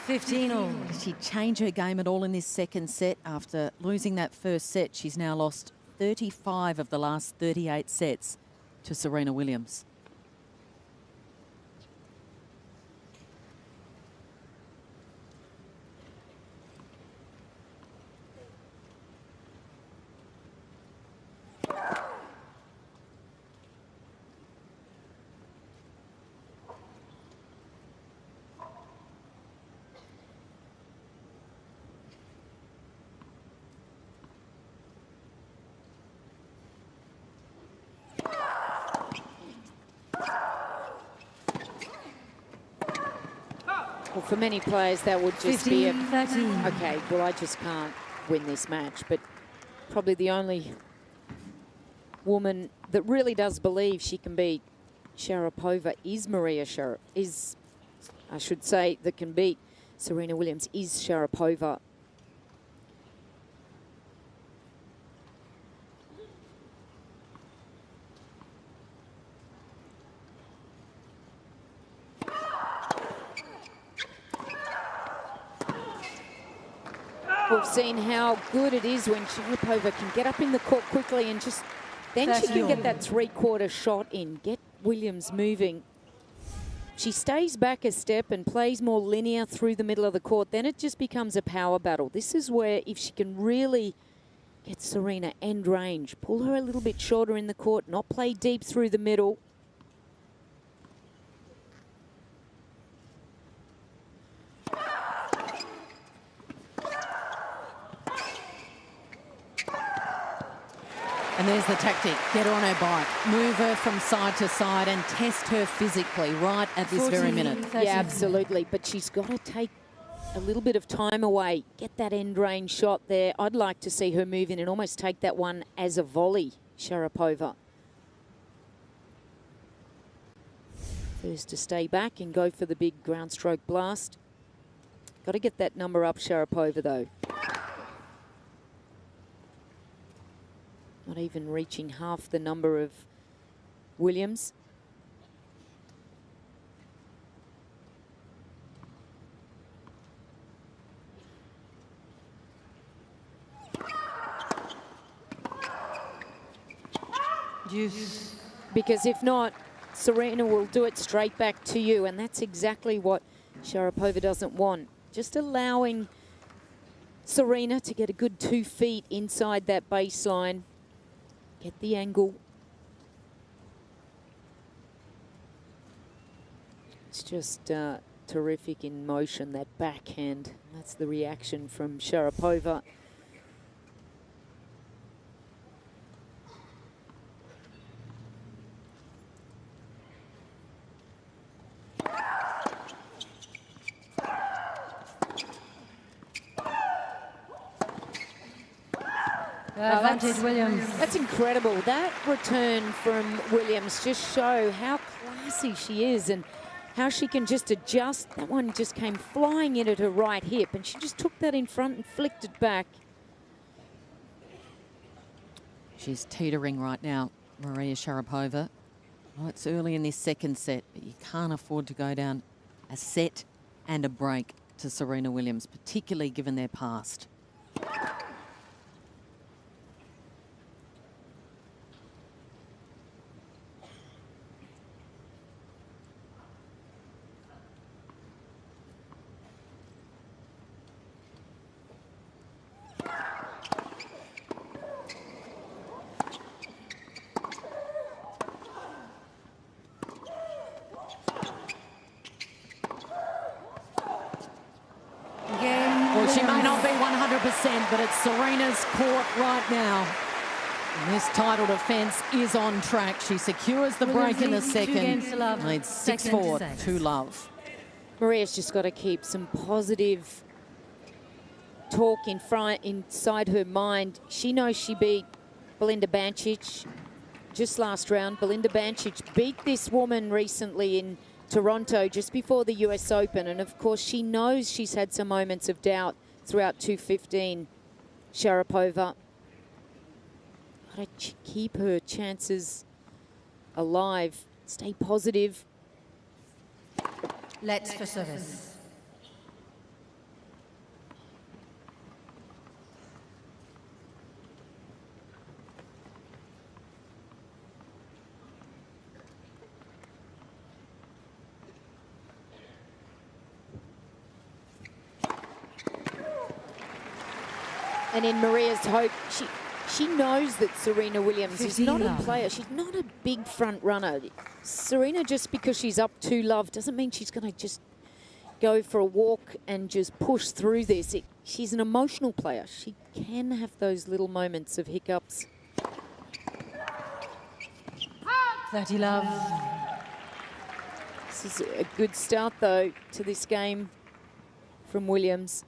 15 all. Did she change her game at all in this second set? After losing that first set, she's now lost 35 of the last 38 sets to Serena Williams. Well, for many players, that would just be 15, 13. okay, well, I just can't win this match. But probably the only woman that really does believe she can beat Sharapova is I should say, that can beat Serena Williams is Sharapova. we've seen how good it is when Sharapova can get up in the court quickly and just, then she can get that three-quarter shot in, get Williams moving. She stays back a step and plays more linear through the middle of the court, then it just becomes a power battle. This is where if she can really get Serena end range, pull her a little bit shorter in the court, not play deep through the middle. And there's the tactic. Get her on her bike. Move her from side to side and test her physically right at this very minute. Yeah, absolutely. But she's got to take a little bit of time away. Get that end range shot there. I'd like to see her move in and almost take that one as a volley, Sharapova. First to stay back and go for the big ground stroke blast. Got to get that number up, Sharapova, though. Not even reaching half the number of Williams. Deuce. Because if not, Serena will do it straight back to you, and that's exactly what Sharapova doesn't want. Just allowing Serena to get a good 2 feet inside that baseline. Get the angle. It's just terrific in motion, that backhand. That's the reaction from Sharapova. Advantage Williams. That's incredible. That return from Williams just show how classy she is and how she can just adjust. That one just came flying in at her right hip and she just took that in front and flicked it back. She's teetering right now, Maria Sharapova. Oh, it's early in this second set, but you can't afford to go down a set and a break to Serena Williams, particularly given their past. Well, she may not be 100%, but it's Serena's court right now. And this title defence is on track. She secures the break in the second. Leads 6-4 to love. Maria's just got to keep some positive talk inside her mind. She knows she beat Belinda Bencic just last round. Belinda Bencic beat this woman recently in Toronto just before the US Open, and of course she knows she's had some moments of doubt throughout 2:15. Sharapova, gotta keep her chances alive, stay positive. Let's for service. And in Maria's hope, she knows that Serena Williams is not a player. She's not a big front runner. Serena, just because she's up 2-love, doesn't mean she's going to just go for a walk and just push through this. She's an emotional player. She can have those little moments of hiccups. 30-love. This is a good start, though, to this game from Williams.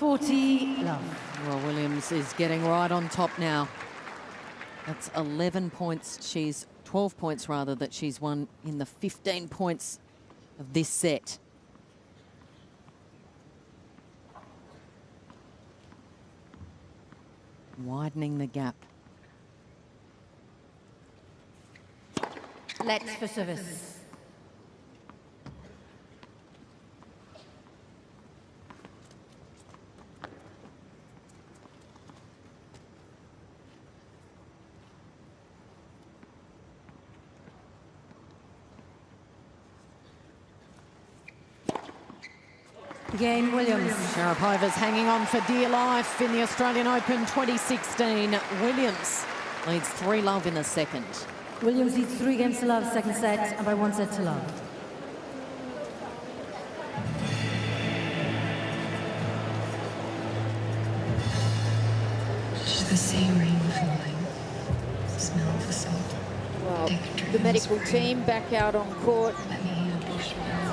Love. Well, Williams is getting right on top now. That's 11 points. She's 12 points, rather, that she's won in the 15 points of this set. Widening the gap. Let's for service. Game Williams. Sharapova's hanging on for dear life in the Australian Open 2016. Williams leads 3-love in the second. Williams leads 3 games to love, second set, and by 1 set to love. Just the same rain falling. Smell of the salt. Well, the medical team back out on court, Let me ambush my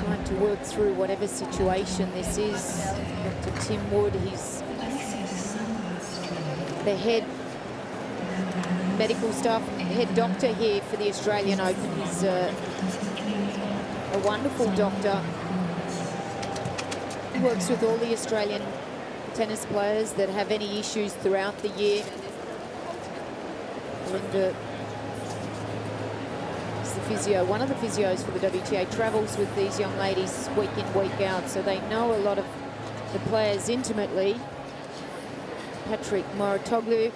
trying to work through whatever situation this is. Dr. Tim Wood, he's the head medical staff, head doctor here for the Australian Open. He's a wonderful doctor. He works with all the Australian tennis players that have any issues throughout the year. Linda is the physio, one of the physios for the WTA, travels with these young ladies week in, week out, so they know a lot of the players intimately. Patrick Mouratoglou,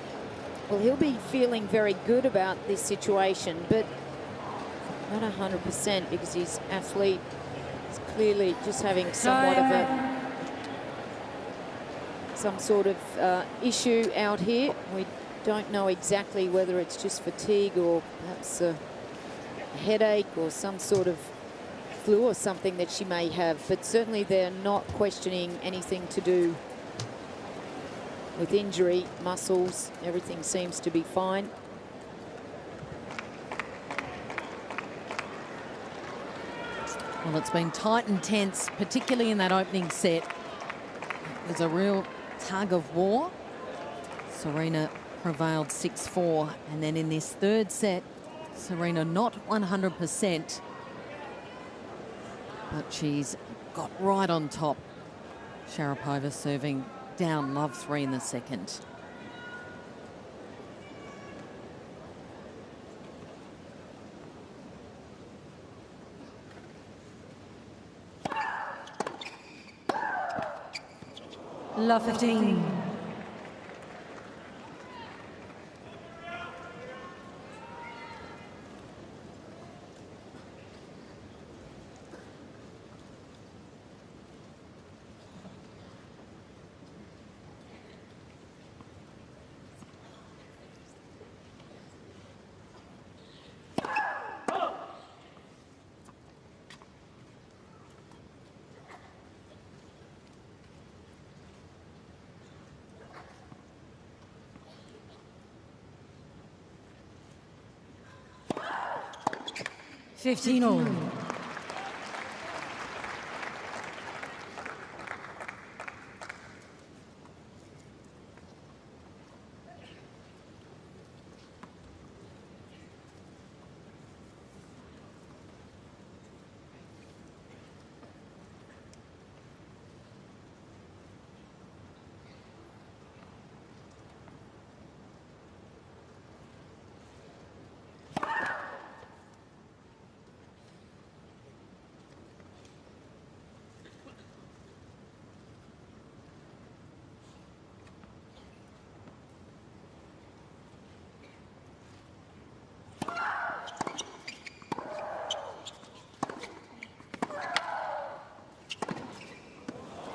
well, he'll be feeling very good about this situation, but not 100% because his athlete is clearly just having somewhat of some sort of issue out here. We don't know exactly whether it's just fatigue or perhaps a headache or some sort of flu or something that she may have, but certainly they're not questioning anything to do with injury, muscles. Everything seems to be fine. Well, it's been tight and tense, particularly in that opening set. There's a real tug of war. Serena prevailed 6-4, and then in this third set, Serena not 100%, but she's got right on top. Sharapova serving down love 3 in the second. Love 15. Fifteen-all.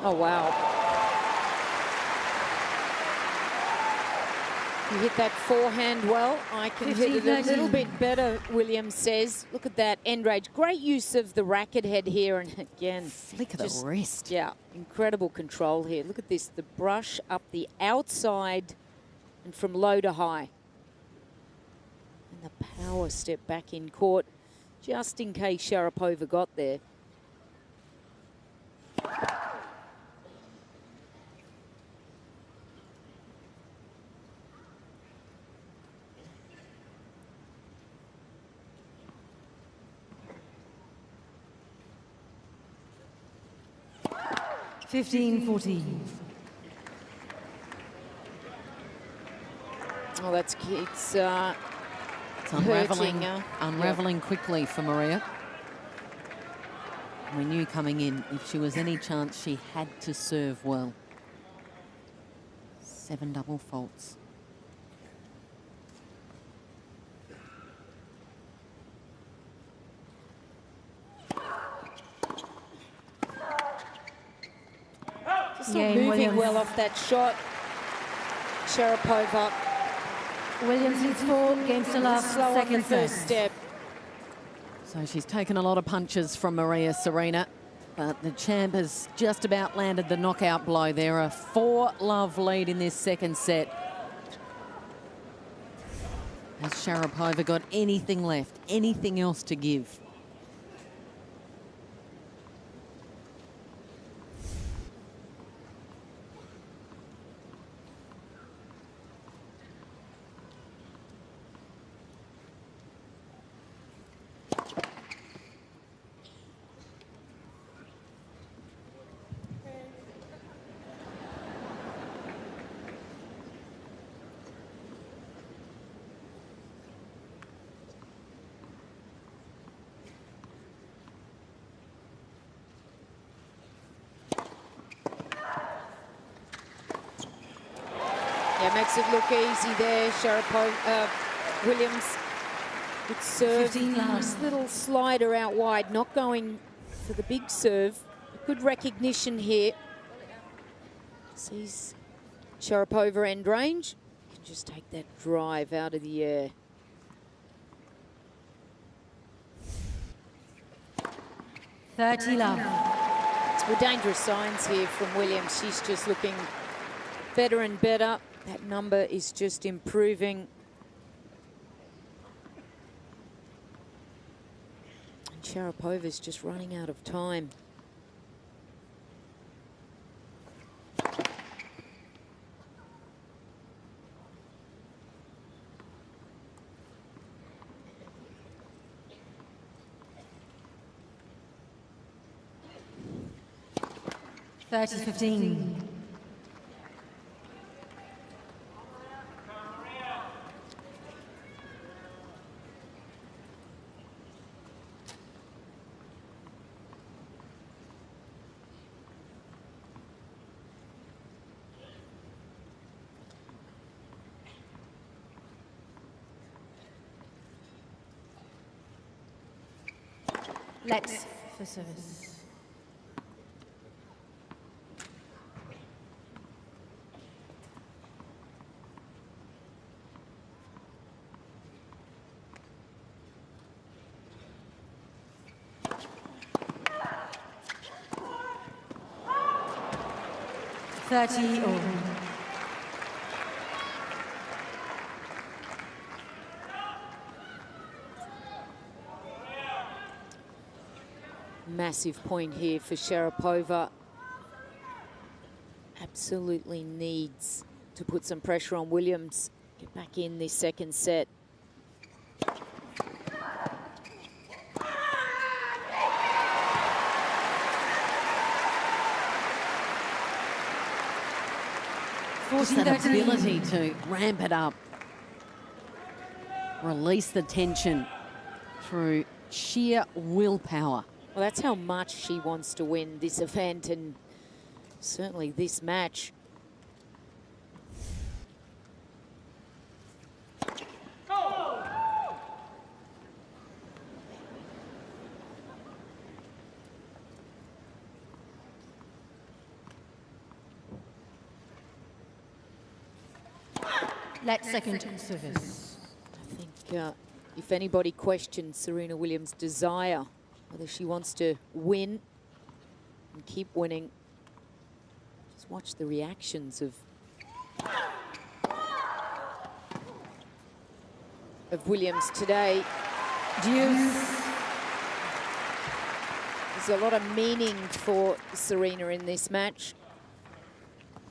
Oh, wow. You hit that forehand well. I can hit it a little bit better, Williams says. Look at that end range. Great use of the racket head here. And again, Flick of the wrist. Yeah, incredible control here. Look at this, the brush up the outside and from low to high. And the power step back in court, just in case Sharapova got there. 15-14. Oh, it's It's unraveling, hurting, quickly for Maria. We knew coming in, if she was any chance, she had to serve well. 7 double faults. Just not moving well off that shot. Sharapova. Williams leads 4, game still up, Slow on the second first set. step. So she's taken a lot of punches from Maria Serena, but the champ has just about landed the knockout blow. They're a 4-love lead in this second set. Has Sharapova got anything left, anything else to give? Yeah, makes it look easy there. Sharapova, Williams would serve. 15 love. Nice little slider out wide, not going for the big serve. Good recognition here. Sees Sharapova end range. Can just take that drive out of the air. love. Well, dangerous signs here from Williams. She's just looking better and better. That number is just improving. And Sharapova's just running out of time. Thirty 15. Let's for service. All. Massive point here for Sharapova. Absolutely needs to put some pressure on Williams. Get back in this second set. Just that ability to ramp it up. Release the tension through sheer willpower. Well, that's how much she wants to win this event and certainly this match. Let's second service. I think if anybody questions Serena Williams' desire, whether she wants to win and keep winning, just watch the reactions of Williams today. Deuce. There's a lot of meaning for Serena in this match.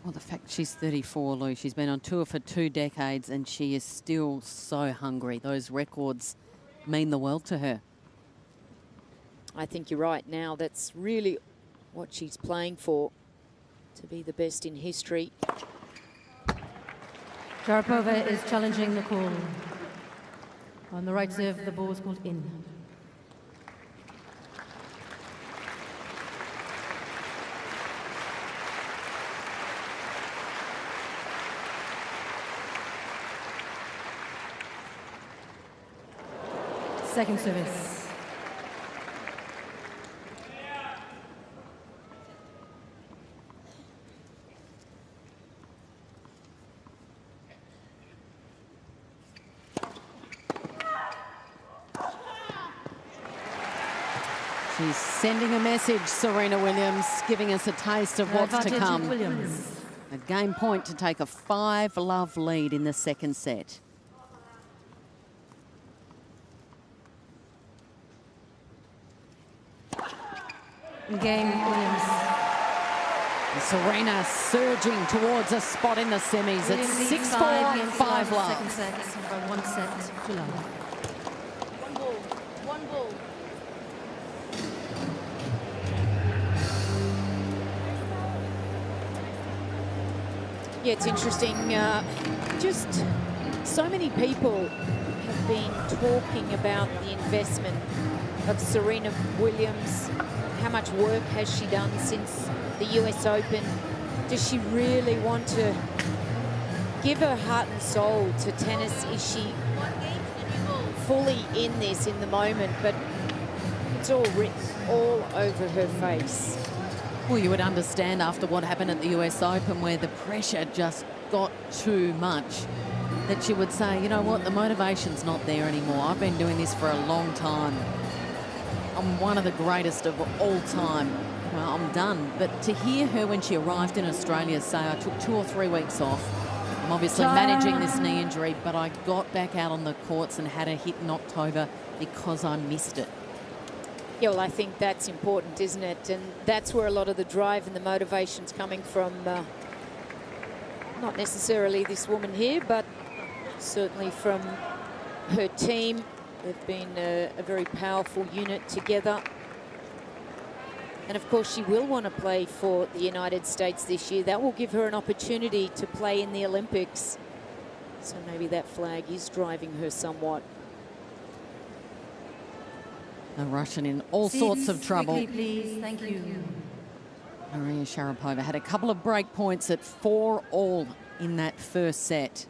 Well, the fact she's 34, Lou, she's been on tour for 2 decades and she is still so hungry. Those records mean the world to her. I think you're right now. That's really what she's playing for. to be the best in history. Sharapova is challenging the call. On the right serve, the ball is called in. Second service. She's sending a message, Serena Williams, giving us a taste of what's to come. Williams. A game point to take a 5-love lead in the second set. Game Williams. Serena surging towards a spot in the semis. It's 6-4, 5-love. Second set by 1 set to love. One ball, one ball. Yeah, it's interesting. Just so many people have been talking about the investment of Serena Williams. How much work has she done since the US Open? Does she really want to give her heart and soul to tennis? Is she fully in this in the moment? But it's all written all over her face. Well, you would understand after what happened at the US Open, where the pressure just got too much, that she would say, you know what, the motivation's not there anymore. I've been doing this for a long time. I'm one of the greatest of all time. You know, I'm done. But to hear her when she arrived in Australia say, I took 2 or 3 weeks off. I'm obviously managing this knee injury, but I got back out on the courts and had a hit in October because I missed it. Yeah, well, I think that's important, isn't it? And that's where a lot of the drive and the motivation's coming from. Not necessarily this woman here, but certainly from her team. They've been a very powerful unit together. And of course, she will want to play for the United States this year. That will give her an opportunity to play in the Olympics. So maybe that flag is driving her somewhat. The Russian in all sorts of trouble. Quickly, please. Thank you. Maria Sharapova had a couple of break points at 4-all in that first set.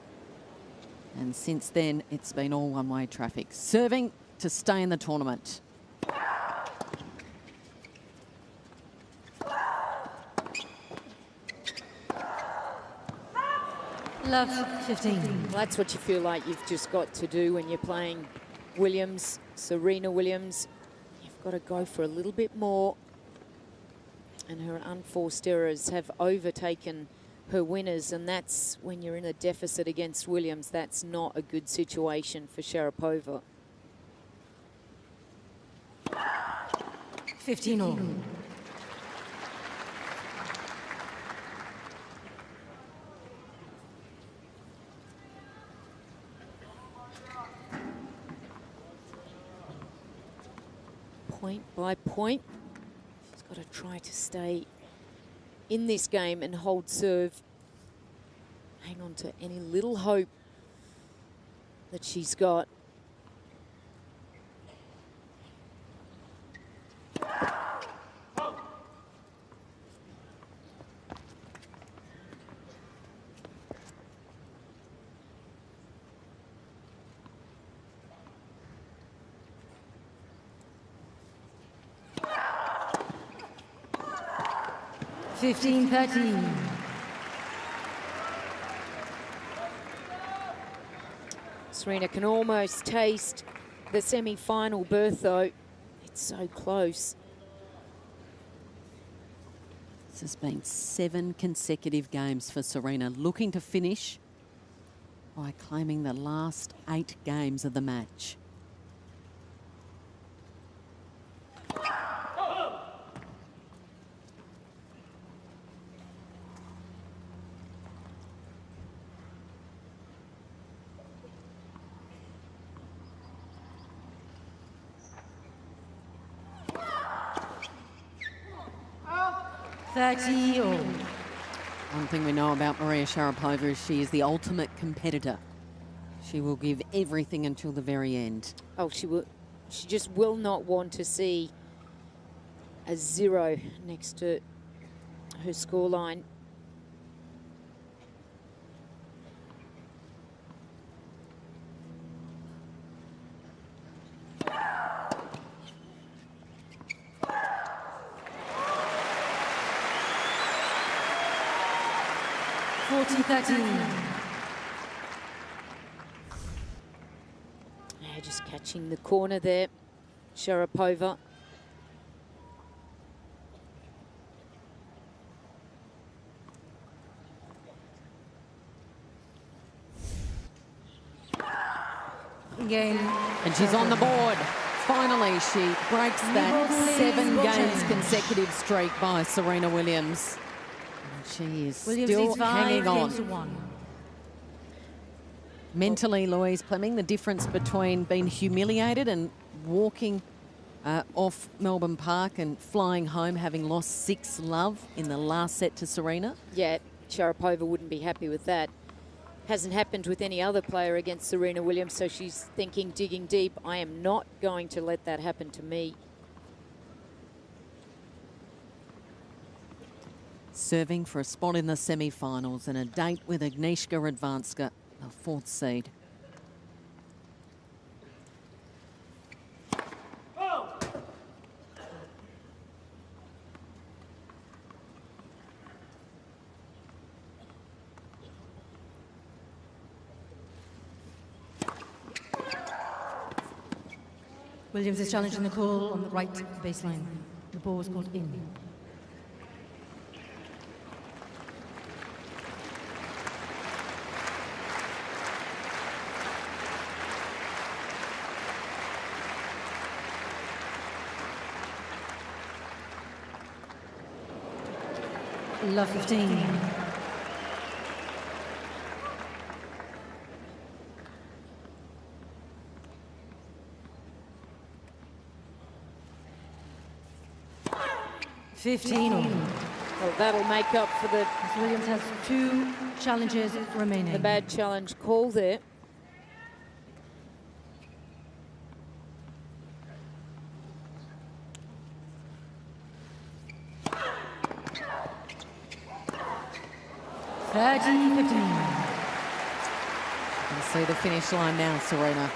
And since then, it's been all one-way traffic. Serving to stay in the tournament. Love 15. Well, that's what you feel like you've just got to do when you're playing Williams, Serena Williams. You've got to go for a little bit more. And her unforced errors have overtaken her winners, and that's when you're in a deficit against Williams. That's not a good situation for Sharapova. 15 all. Point by point, she's got to try to stay in this game and hold serve. Hang on to any little hope that she's got. 15-13. Serena can almost taste the semi-final berth, though. It's so close. This has been 7 consecutive games for Serena, looking to finish by claiming the last 8 games of the match. All. One thing we know about Maria Sharapova is she is the ultimate competitor. She will give everything until the very end. Oh, she will. She just will not want to see a 0 next to her scoreline. Yeah, just catching the corner there, Sharapova. Game. And she's on the board. Finally, she breaks that 7 games consecutive streak by Serena Williams. And she is still hanging on. Mentally, Louise Fleming, the difference between being humiliated and walking off Melbourne Park and flying home having lost 6-love in the last set to Serena. Yeah, Sharapova wouldn't be happy with that. Hasn't happened with any other player against Serena Williams, so she's thinking, digging deep, I am not going to let that happen to me. Serving for a spot in the semi-finals and a date with Agnieszka Radwanska, the 4th seed. Williams is challenging the call on the right baseline. The ball was called in. Love 15. Well, that'll make up for the Williams has 2 challenges remaining. the bad challenge call there. And see the finish line now, Serena.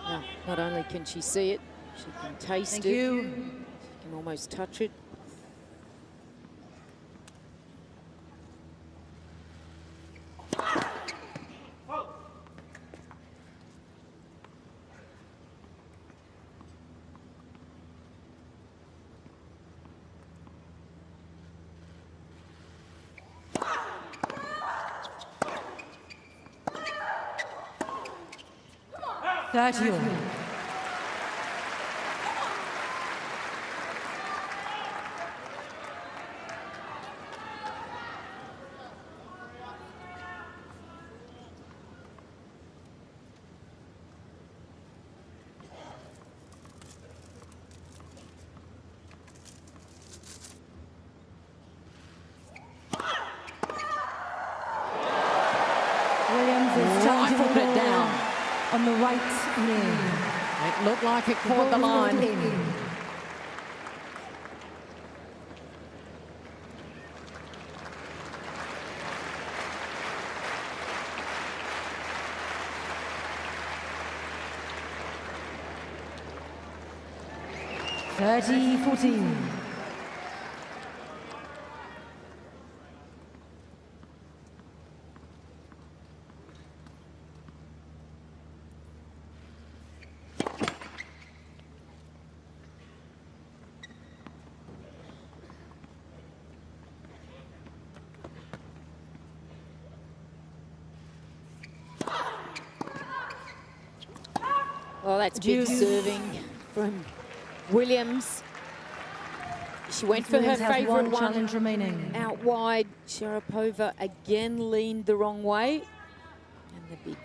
Now, not only can she see it, she can taste it. You. She can almost touch it. Williams is Rifled it down. on the right knee. It looked like it caught the line. Well, that's big serving from Williams. She went for her favourite one. Challenge remaining. Out wide, Sharapova again leaned the wrong way. And the big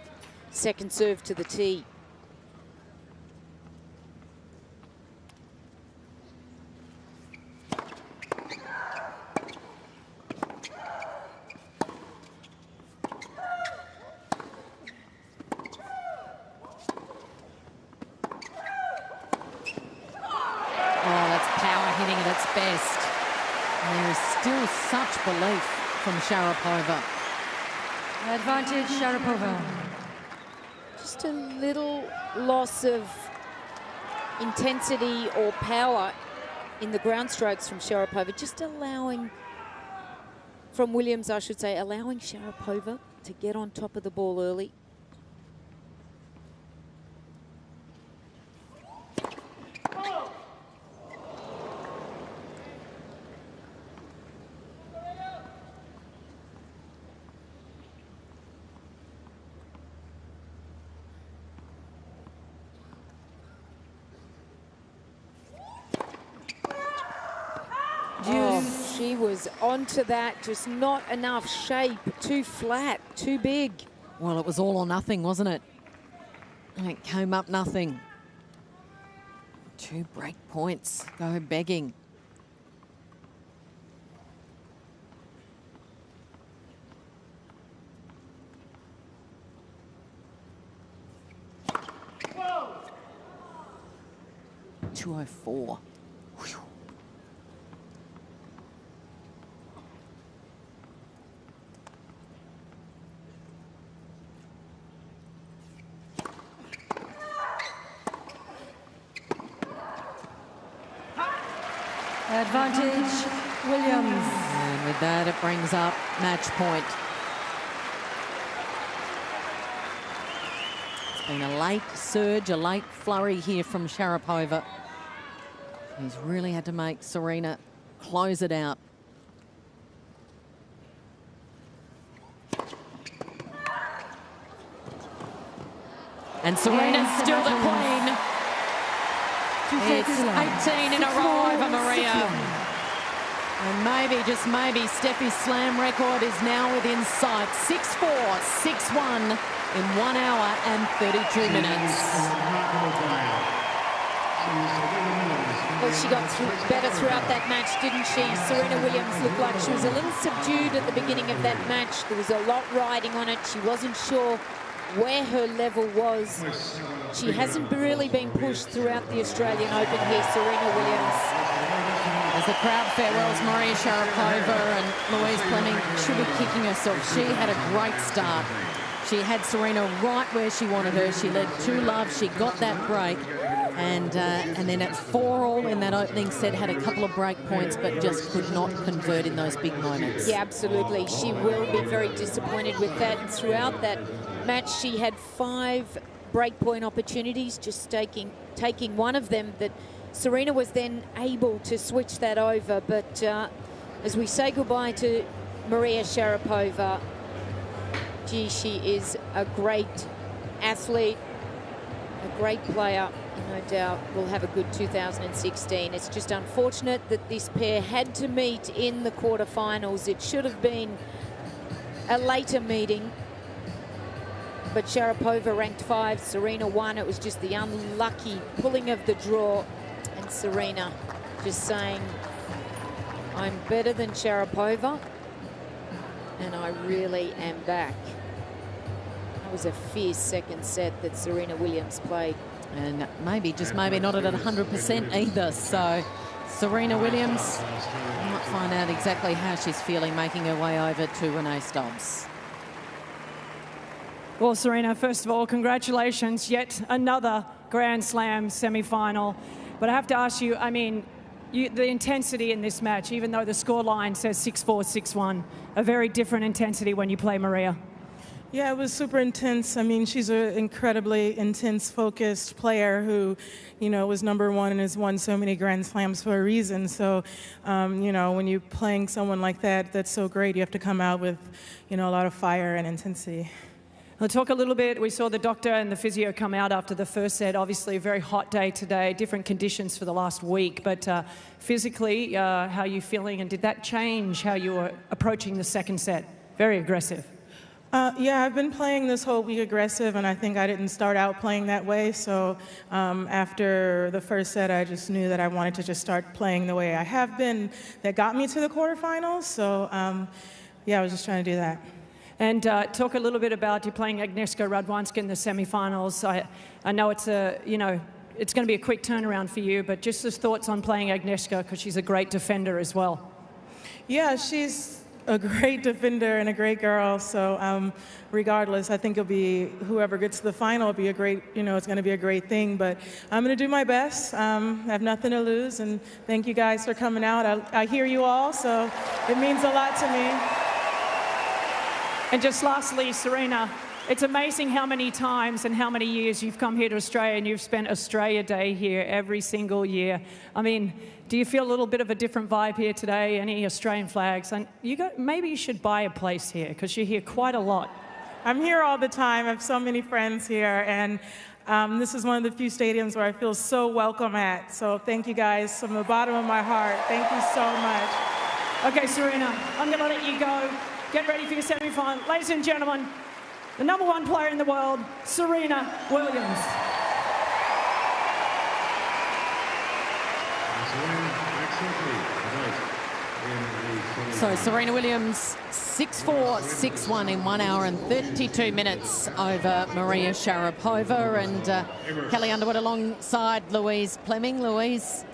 second serve to the tee. shows such belief from Sharapova. Advantage, Sharapova. Just a little loss of intensity or power in the ground strokes from Sharapova, just allowing, from Williams I should say, allowing Sharapova to get on top of the ball early. Oh, she was onto that, just not enough shape, too flat, too big. Well, it was all or nothing, wasn't it? And it came up nothing. 2 break points go begging. Whoa. 204. Whew. Advantage, Williams. And with that, it brings up match point. It's been a late surge, a late flurry here from Sharapova. He's really had to make Serena close it out. And Serena's still the queen. It's 18 in a row over Maria. And maybe, just maybe, Steffi's slam record is now within sight. 6-4, 6-1 in 1 hour and 32 minutes. Well, she got better throughout that match, didn't she? Serena Williams looked like she was a little subdued at the beginning of that match. There was a lot riding on it. She wasn't sure where her level was. She hasn't really been pushed throughout the Australian Open here, Serena Williams. As the crowd farewells Maria Sharapova and Louise Fleming, she'll be kicking herself. She had a great start. She had Serena right where she wanted her. She led 2-love. She got that break. And then at 4-all in that opening set, had a couple of break points, but just could not convert in those big moments. Yeah, absolutely. She will be very disappointed with that. And throughout that match, she had 5 breakpoint opportunities, just taking one of them. That Serena was then able to switch that over. But as we say goodbye to Maria Sharapova, gee, she is a great athlete, a great player. No doubt will have a good 2016. It's just unfortunate that this pair had to meet in the quarterfinals. It should have been a later meeting, but Sharapova ranked 5, Serena 1. It was just the unlucky pulling of the draw, and Serena just saying, I'm better than Sharapova, and I really am back. That was a fierce second set that Serena Williams played. And maybe, just maybe, not at 100% either. So Serena Williams, we might find out exactly how she's feeling making her way over to Renee Stubbs. Well, Serena, first of all, congratulations. Yet another Grand Slam semi-final. But I have to ask you, I mean, the intensity in this match, even though the scoreline says 6-4, 6-1, a very different intensity when you play Maria. Yeah, it was super intense. I mean, she's an incredibly intense, focused player who, you know, was #1 and has won so many Grand Slams for a reason. So, you know, when you're playing someone like that, that's so great. You have to come out with, you know, a lot of fire and intensity. We'll talk a little bit. We saw the doctor and the physio come out after the first set. Obviously, a very hot day today, different conditions for the last week. But physically, how are you feeling? And did that change how you were approaching the second set? Very aggressive. Yeah, I've been playing this whole week aggressive, and I think I didn't start out playing that way. So after the first set, I just knew that I wanted to just start playing the way I have been. That got me to the quarterfinals. So yeah, I was just trying to do that. And talk a little bit about you playing Agnieszka Radwanska in the semifinals. I know it's it's going to be a quick turnaround for you, but just as thoughts on playing Agnieszka, because she's a great defender as well. Yeah, she's a great defender and a great girl. So regardless, I think it'll be whoever gets to the final will be a great, it's going to be a great thing. But I'm going to do my best. I have nothing to lose. And thank you guys for coming out. I hear you all, so it means a lot to me. And just lastly, Serena, it's amazing how many times and how many years you've come here to Australia and you've spent Australia Day here every single year. I mean, do you feel a little bit of a different vibe here today? Any Australian flags? And maybe you should buy a place here because you're here quite a lot. I'm here all the time. I have so many friends here. And this is one of the few stadiums where I feel so welcome at. So thank you guys from the bottom of my heart. Thank you so much. Okay, Serena, I'm going to let you go. Get ready for your semi-final. Ladies and gentlemen, the #1 player in the world, Serena Williams. So Serena Williams, 6-4, 6-1 in 1 hour and 32 minutes over Maria Sharapova. And Kelly Underwood alongside Louise Fleming. Louise,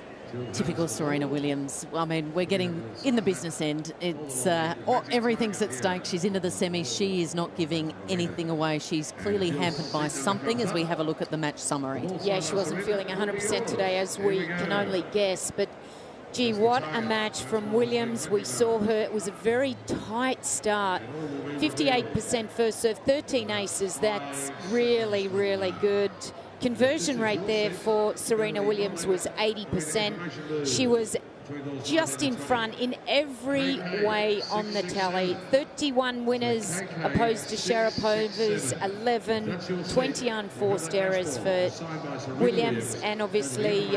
typical Serena Williams. I mean, we're getting in the business end. It's everything's at stake. She's into the semis. She is not giving anything away. She's clearly hampered by something as we have a look at the match summary. Yeah, she wasn't feeling 100% today, as we can only guess. But, gee, what a match from Williams. We saw her. It was a very tight start. 58% first serve, 13 aces. That's really, really good. Conversion rate there for Serena Williams was 80%. She was just in front in every way on the tally. 31 winners opposed to Sharapova's 11, 20 unforced errors for Williams, and obviously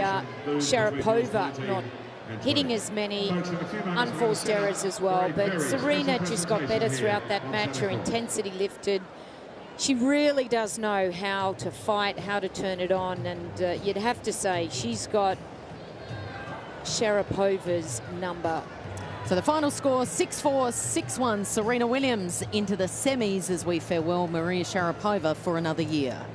Sharapova not hitting as many unforced errors as well. But Serena just got better throughout that match. Her intensity lifted. She really does know how to fight, how to turn it on, and you'd have to say she's got Sharapova's number. So the final score, 6-4, 6-1. Serena Williams into the semis as we farewell Maria Sharapova for another year.